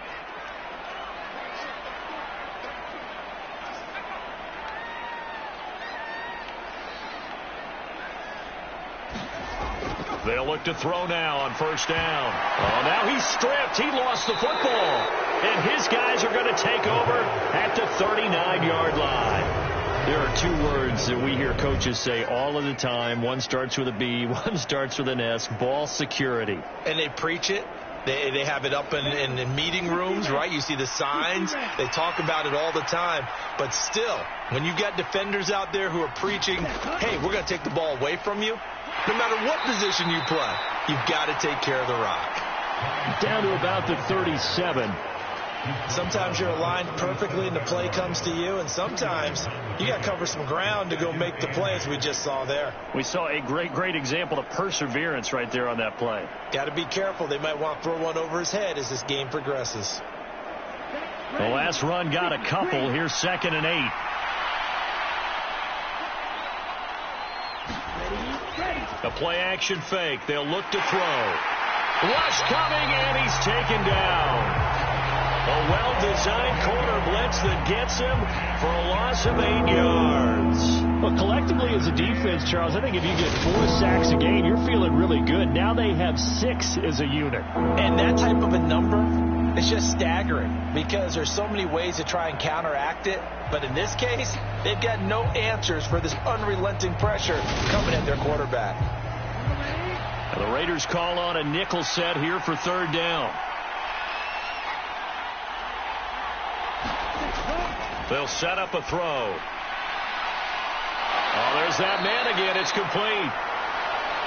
Speaker 2: They'll look to throw now on first down. Oh, now he's stripped. He lost the football. And his guys are going to take over at the 39-yard line. There are 2 words that we hear coaches say all of the time. One starts with a B, one starts with an S, ball security.
Speaker 3: And they preach it. They have it up in meeting rooms, right? You see the signs. They talk about it all the time. But still, when you've got defenders out there who are preaching, hey, we're going to take the ball away from you, no matter what position you play, you've got to take care of the rock.
Speaker 4: Down to about the 37.
Speaker 3: Sometimes you're aligned perfectly and the play comes to you, and sometimes you got to cover some ground to go make the plays we just saw there.
Speaker 2: We saw a great example of perseverance right there on that play.
Speaker 3: Got to be careful. They might want to throw one over his head as this game progresses.
Speaker 2: The last run got a couple. Here's 2nd and 8. A play-action fake. They'll look to throw. Rush coming, and he's taken down. A well-designed corner blitz that gets him for a loss of 8 yards.
Speaker 4: Well, collectively as a defense, Charles, I think if you get 4 sacks a game, you're feeling really good. Now they have 6 as a unit.
Speaker 3: And that type of a number, it's just staggering because there's so many ways to try and counteract it. But in this case, they've got no answers for this unrelenting pressure coming at their quarterback.
Speaker 2: The Raiders call on a nickel set here for 3rd down. They'll set up a throw. Oh, there's that man again. It's complete.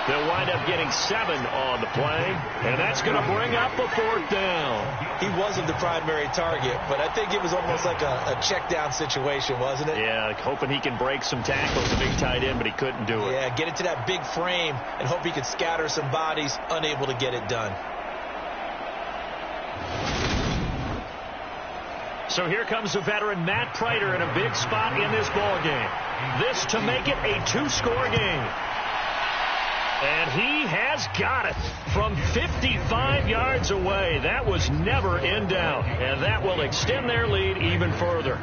Speaker 2: They'll wind up getting 7 on the play, and that's going to bring up a 4th down.
Speaker 3: He wasn't the primary target, but I think it was almost like a check down situation, wasn't it?
Speaker 2: Yeah, hoping he can break some tackles, a big tight end, but he couldn't do it.
Speaker 3: Yeah, get into that big frame and hope he can scatter some bodies, unable to get it done.
Speaker 2: So here comes the veteran Matt Prater in a big spot in this ball game. This to make it a 2-score game. And he has got it from 55 yards away. That was never in doubt. And that will extend their lead even further.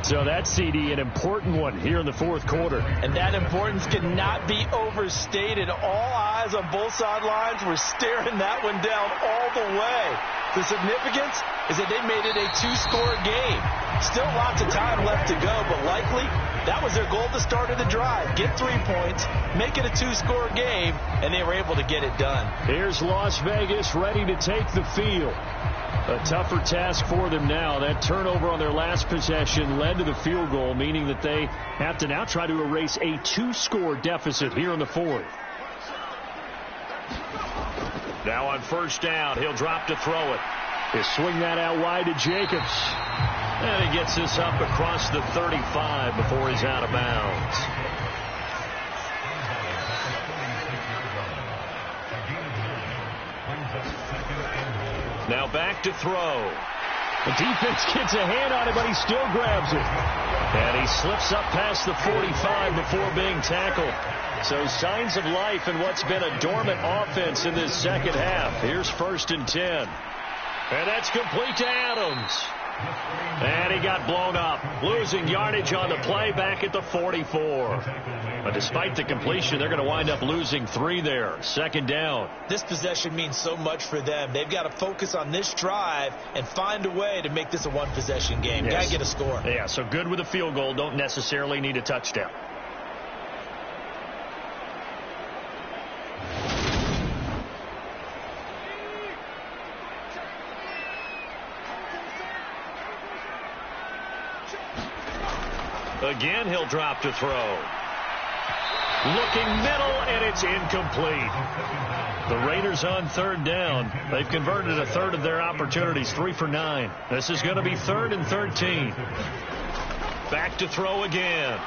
Speaker 4: So that CD, an important one here in the 4th quarter.
Speaker 3: And that importance cannot be overstated. All eyes on both sidelines were staring that one down all the way. The significance is that they made it a 2-score game. Still lots of time left to go, but likely that was their goal at the start of the drive. Get 3 points, make it a 2-score game, and they were able to get it done.
Speaker 4: Here's Las Vegas ready to take the field. A tougher task for them now. That turnover on their last possession led to the field goal, meaning that they have to now try to erase a 2-score deficit here in the 4th.
Speaker 2: Now on 1st down, he'll drop to throw it.
Speaker 4: He'll swing that out wide to Jacobs.
Speaker 2: And he gets this up across the 35 before he's out of bounds. Now back to throw.
Speaker 4: The defense gets a hand on it, but he still grabs it.
Speaker 2: And he slips up past the 45 before being tackled. So signs of life in what's been a dormant offense in this second half. Here's 1st and 10. And that's complete to Adams. And he got blown up, losing yardage on the play back at the 44. But despite the completion, they're going to wind up losing 3 there. 2nd down.
Speaker 3: This possession means so much for them. They've got to focus on this drive and find a way to make this a 1-possession game.
Speaker 2: Yes.
Speaker 3: Got to get a score.
Speaker 2: Yeah, so good with a field goal. Don't necessarily need a touchdown. Again, he'll drop to throw. Looking middle, and it's incomplete. The Raiders on 3rd down. They've converted a third of their opportunities, 3 for 9. This is going to be 3rd and 13. Back to throw again.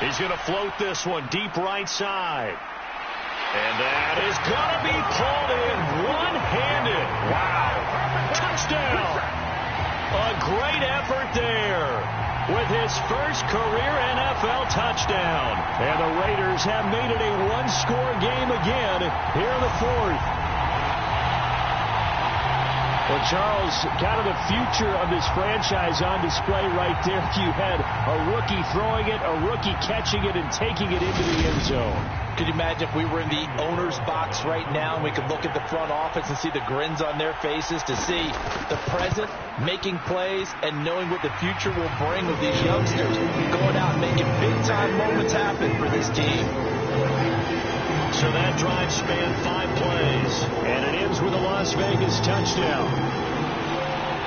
Speaker 2: He's going to float this one deep right side. And that is going to be pulled in one-handed. Wow. Touchdown. A great effort there with his first career NFL touchdown. And the Raiders have made it a 1-score game again here in the 4th.
Speaker 4: Well, Charles, kind of the future of this franchise on display right there. You had a rookie throwing it, a rookie catching it, and taking it into the end zone.
Speaker 3: Could you imagine if we were in the owner's box right now and we could look at the front office and see the grins on their faces to see the present making plays and knowing what the future will bring with these youngsters going out and making big-time moments happen for this team.
Speaker 2: So that drive spanned 5 plays, and it ends with a Las Vegas touchdown.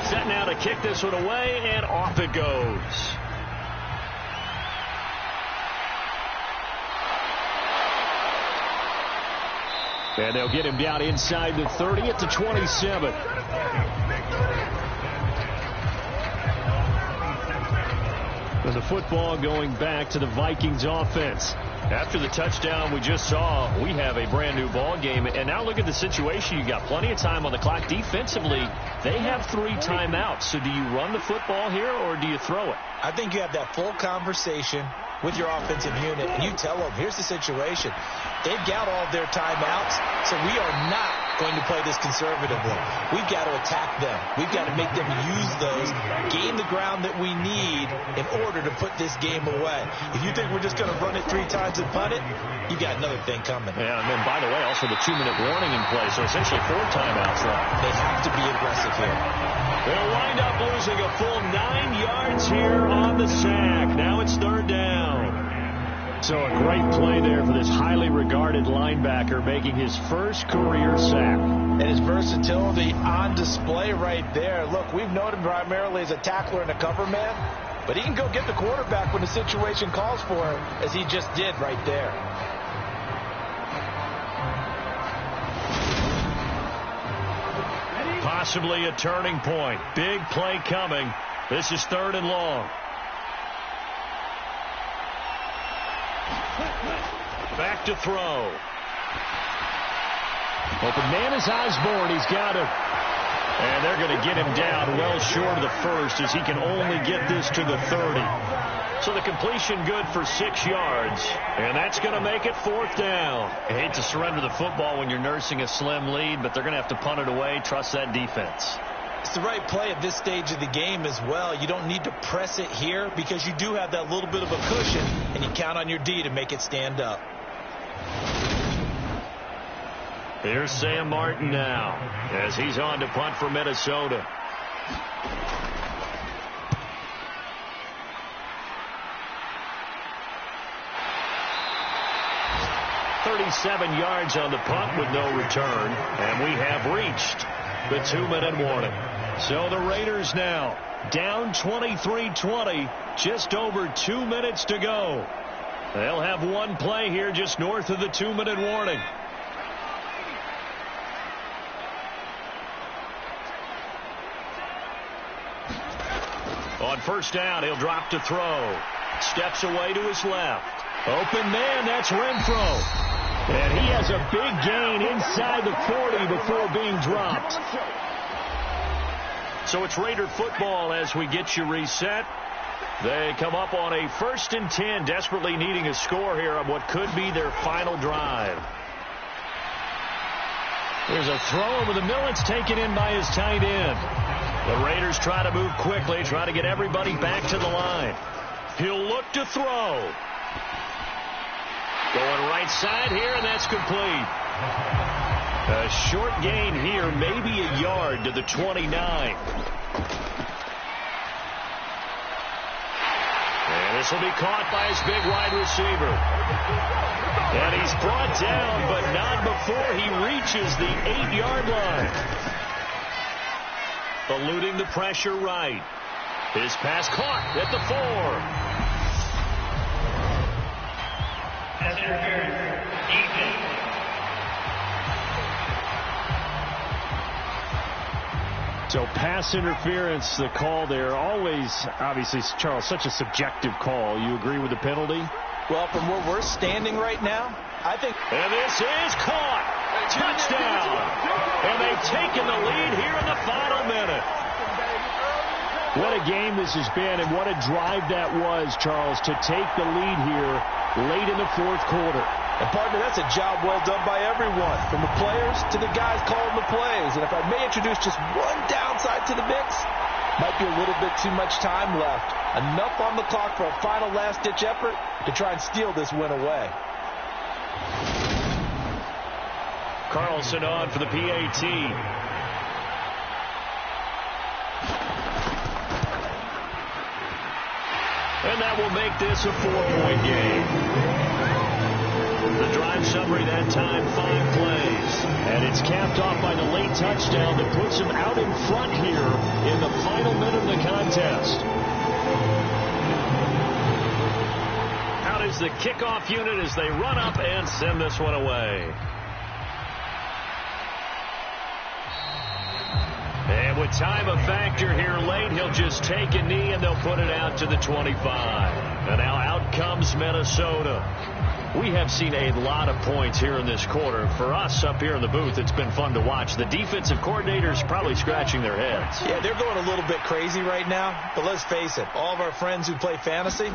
Speaker 2: Set now to kick this one away, and off it goes.
Speaker 4: And they'll get him down inside the 30 at the 27. And the football going back to the Vikings offense.
Speaker 2: After the touchdown we just saw, we have a brand new ball game. And now look at the situation. You got plenty of time on the clock. Defensively, they have 3 timeouts. So do you run the football here or do you throw it?
Speaker 3: I think you have that full conversation with your offensive unit, and you tell them, here's the situation. They've got all of their timeouts, so we are not going to play this conservatively. We've got to attack them. We've got to make them use those, gain the ground that we need in order to put this game away. If you think we're just going to run it 3 times and punt it, you got another thing coming.
Speaker 2: Yeah, and then, by the way, also the 2-minute warning in play, so essentially 4 timeouts left.
Speaker 3: They have to be aggressive here.
Speaker 2: They'll wind up losing a full 9 yards here on the sack. Now it's 3rd down.
Speaker 4: So a great play there for this highly regarded linebacker, making his first career sack.
Speaker 3: And his versatility on display right there. Look, we've known him primarily as a tackler and a cover man, but he can go get the quarterback when the situation calls for him, as he just did right there.
Speaker 2: Possibly a turning point. Big play coming. This is 3rd and long. Back to throw.
Speaker 4: Open man is Osborne. He's got him.
Speaker 2: And they're going to get him down well short of the first, as he can only get this to the 30. So the completion good for 6 yards. And that's going to make it 4th down. I hate to surrender the football when you're nursing a slim lead, but they're going to have to punt it away. Trust that defense.
Speaker 3: It's the right play at this stage of the game as well. You don't need to press it here because you do have that little bit of a cushion, and you count on your D to make it stand up.
Speaker 2: Here's Sam Martin now as he's on to punt for Minnesota. .37 yards on the punt with no return, and we have reached the 2-minute warning. So the Raiders now down 23-20, just over 2 minutes to go. They'll have one play here just north of the 2-minute warning. On 1st down, he'll drop to throw. Steps away to his left. Open man, that's Renfro. And he has a big gain inside the 40 before being dropped. So it's Raider football as we get you reset. They come up on a 1st and 10, desperately needing a score here on what could be their final drive. There's a throw over the middle. It's taken in by his tight end. The Raiders try to move quickly, try to get everybody back to the line. He'll look to throw. Going right side here, and that's complete. A short gain here, maybe a yard to the 29. And this will be caught by his big wide receiver. And he's brought down, but not before he reaches the 8-yard line. Eluding the pressure right. His pass caught at the 4.
Speaker 4: So pass interference, the call there. Always, obviously, Charles, such a subjective call. You agree with the penalty?
Speaker 3: Well, from where we're standing right now, I think...
Speaker 2: And this is caught. Touchdown. And they've taken the lead here in the final minute.
Speaker 4: What a game this has been, and what a drive that was, Charles, to take the lead here late in the 4th quarter.
Speaker 3: And, partner, that's a job well done by everyone, from the players to the guys calling the plays. And if I may introduce just one downside to the mix, might be a little bit too much time left. Enough on the clock for a final last-ditch effort to try and steal this win away.
Speaker 2: Carlson on for the PAT. And that will make this a 4-point game. The drive summary that time, 5 plays. And it's capped off by the late touchdown that puts him out in front here in the final minute of the contest. Out is the kickoff unit as they run up and send this one away. And with time a factor here late, he'll just take a knee and they'll put it out to the 25. And now out comes Minnesota.
Speaker 4: We have seen a lot of points here in this quarter. For us up here in the booth, it's been fun to watch. The defensive coordinators probably scratching their heads.
Speaker 3: Yeah, they're going a little bit crazy right now. But let's face it, all of our friends who play fantasy,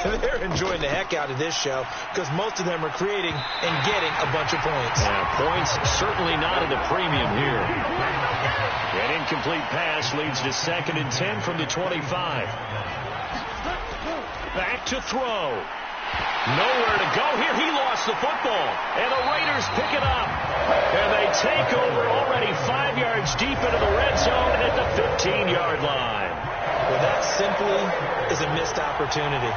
Speaker 3: they're enjoying the heck out of this show because most of them are creating and getting a bunch of points.
Speaker 4: Yeah, points certainly not at a premium here. An incomplete pass leads to 2nd and 10 from the 25. Back to throw. Nowhere to go here. He lost the football. And the Raiders pick it up. And they take over already 5 yards deep into the red zone at the 15-yard line.
Speaker 3: Well, that simply is a missed opportunity.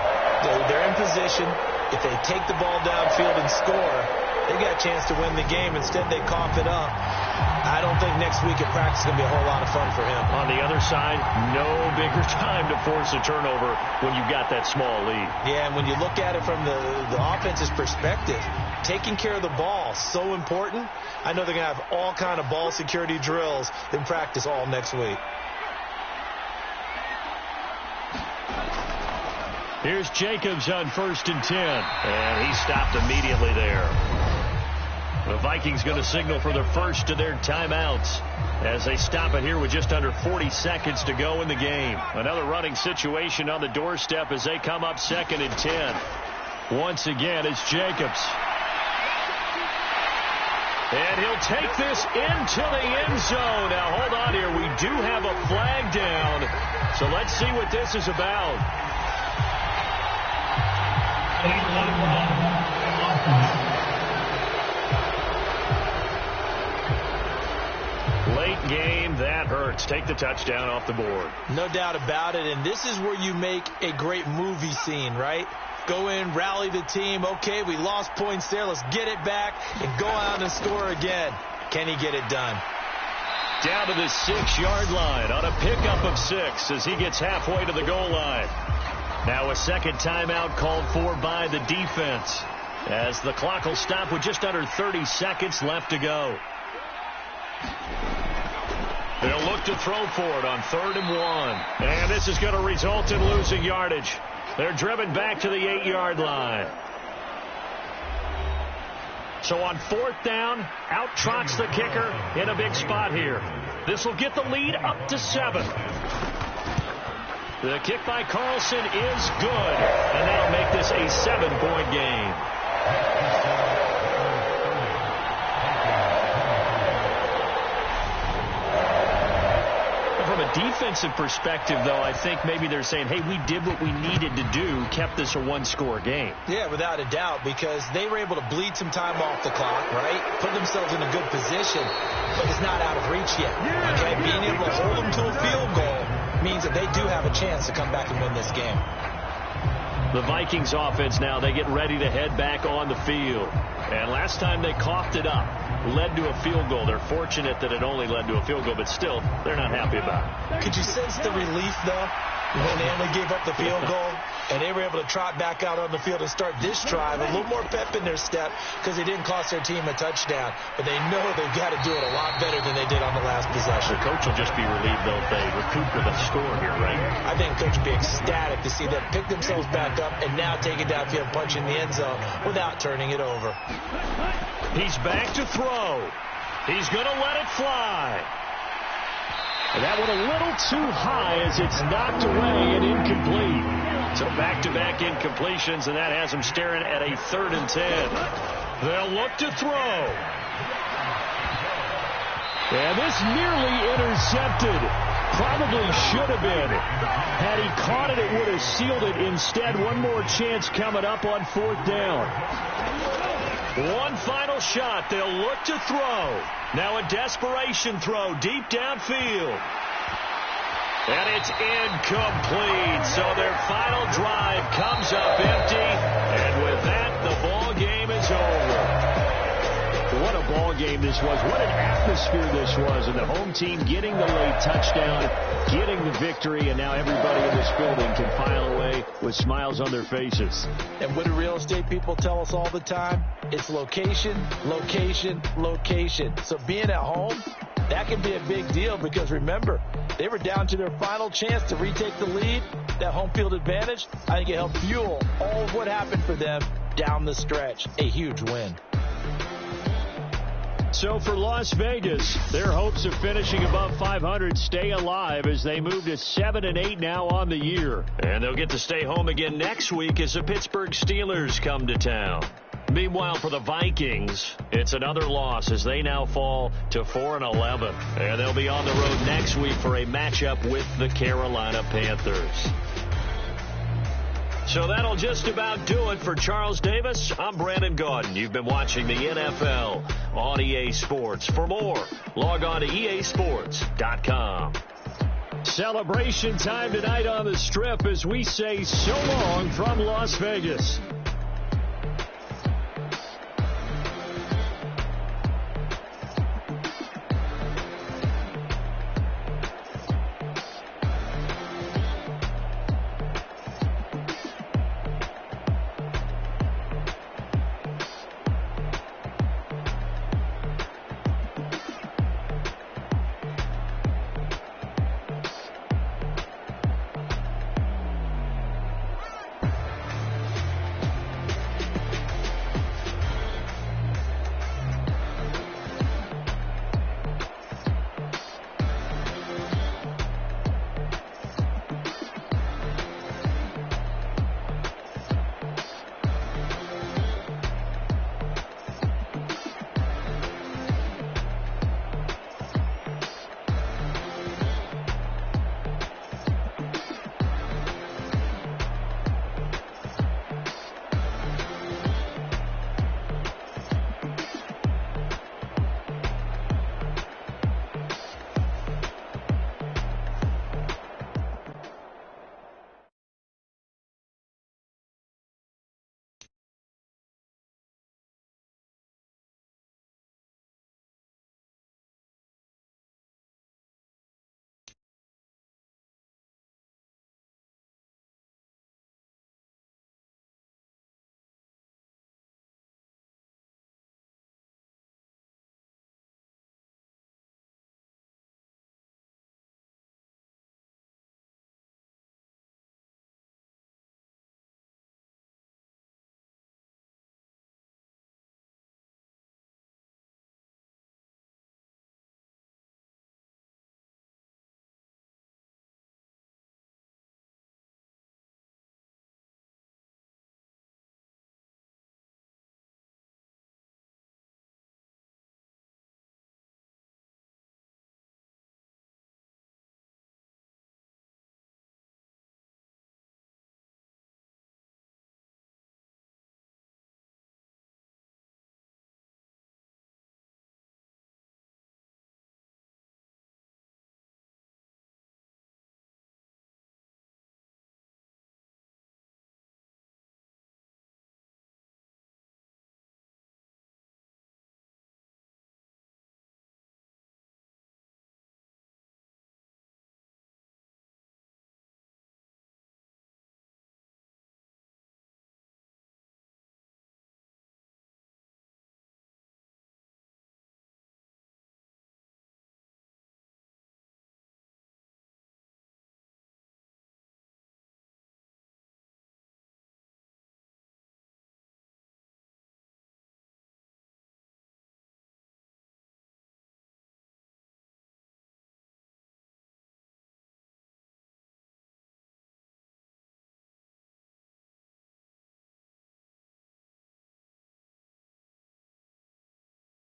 Speaker 3: They're in position. If they take the ball downfield and score, they got a chance to win the game. Instead, they cough it up. I don't think next week at practice is going to be a whole lot of fun for him.
Speaker 4: On the other side, no bigger time to force a turnover when you've got that small lead.
Speaker 3: Yeah, and when you look at it from the offense's perspective, taking care of the ball, so important. I know they're going to have all kind of ball security drills in practice all next week.
Speaker 4: Here's Jacobs on 1st and 10. And he stopped immediately there. The Vikings going to signal for their first of their timeouts as they stop it here with just under 40 seconds to go in the game. Another running situation on the doorstep as they come up 2nd and 10. Once again, it's Jacobs. And he'll take this into the end zone. Now, hold on here. We do have a flag down. So let's see what this is about. Late game, that hurts. Take the touchdown off the board.
Speaker 3: No doubt about it, and this is where you make a great movie scene, right? Go in, rally the team. Okay, we lost points there. Let's get it back and go out and score again. Can he get it done?
Speaker 4: Down to the 6-yard line on a pickup of 6 as he gets halfway to the goal line. Now a second timeout called for by the defense as the clock will stop with just under 30 seconds left to go. They'll look to throw for it on 3rd and 1. And this is going to result in losing yardage. They're driven back to the 8-yard line. So on 4th down, out trots the kicker in a big spot here. This will get the lead up to 7. The kick by Carlson is good. And that'll make this a 7-point game. From a defensive perspective, though, I think maybe they're saying, hey, we did what we needed to do, kept this a 1-score game.
Speaker 3: Yeah, without a doubt, because they were able to bleed some time off the clock, right? Put themselves in a good position, but it's not out of reach yet. Okay, being able to hold them to a field goal means that they do have a chance to come back and win this game.
Speaker 4: The Vikings offense now, they get ready to head back on the field. And last time they coughed it up, led to a field goal. They're fortunate that it only led to a field goal, but still, they're not happy about it.
Speaker 3: Could you sense the relief, though, when they only gave up the field goal and they were able to trot back out on the field and start this drive, a little more pep in their step because they didn't cost their team a touchdown, but they know they've got to do it a lot better than they did on the last possession.
Speaker 4: The coach will just be relieved, though, if they recoup with a score here, right?
Speaker 3: I think coach will be ecstatic to see them pick themselves back up and now take it downfield, punch in the end zone without turning it over.
Speaker 4: He's back to throw. He's going to let it fly. And that one a little too high as it's knocked away and incomplete. So back-to-back incompletions, and that has him staring at a 3rd and 10. They'll look to throw. And this nearly intercepted. Probably should have been. Had he caught it, it would have sealed it. Instead, one more chance coming up on 4th down. One final shot. They'll look to throw. Now a desperation throw deep downfield. And it's incomplete. So their final drive comes up empty. And with that, the ball game is over. What a ball game this was. What an atmosphere this was. And the home team getting the late touchdown, getting the victory, and now everybody in this building can file away with smiles on their faces.
Speaker 3: And what do real estate people tell us all the time? It's location, location, location. So being at home, that can be a big deal because remember, they were down to their final chance to retake the lead. That home field advantage, I think it helped fuel all of what happened for them down the stretch. A huge win.
Speaker 4: So for Las Vegas, their hopes of finishing above 500 stay alive as they move to 7-8 now on the year.
Speaker 2: And they'll get to stay home again next week as the Pittsburgh Steelers come to town. Meanwhile, for the Vikings, it's another loss as they now fall to 4-11. And they'll be on the road next week for a matchup with the Carolina Panthers. So that'll just about do it for Charles Davis. I'm Brandon Gaudin. You've been watching the NFL on EA Sports. For more, log on to easports.com.
Speaker 4: Celebration time tonight on the Strip as we say so long from Las Vegas.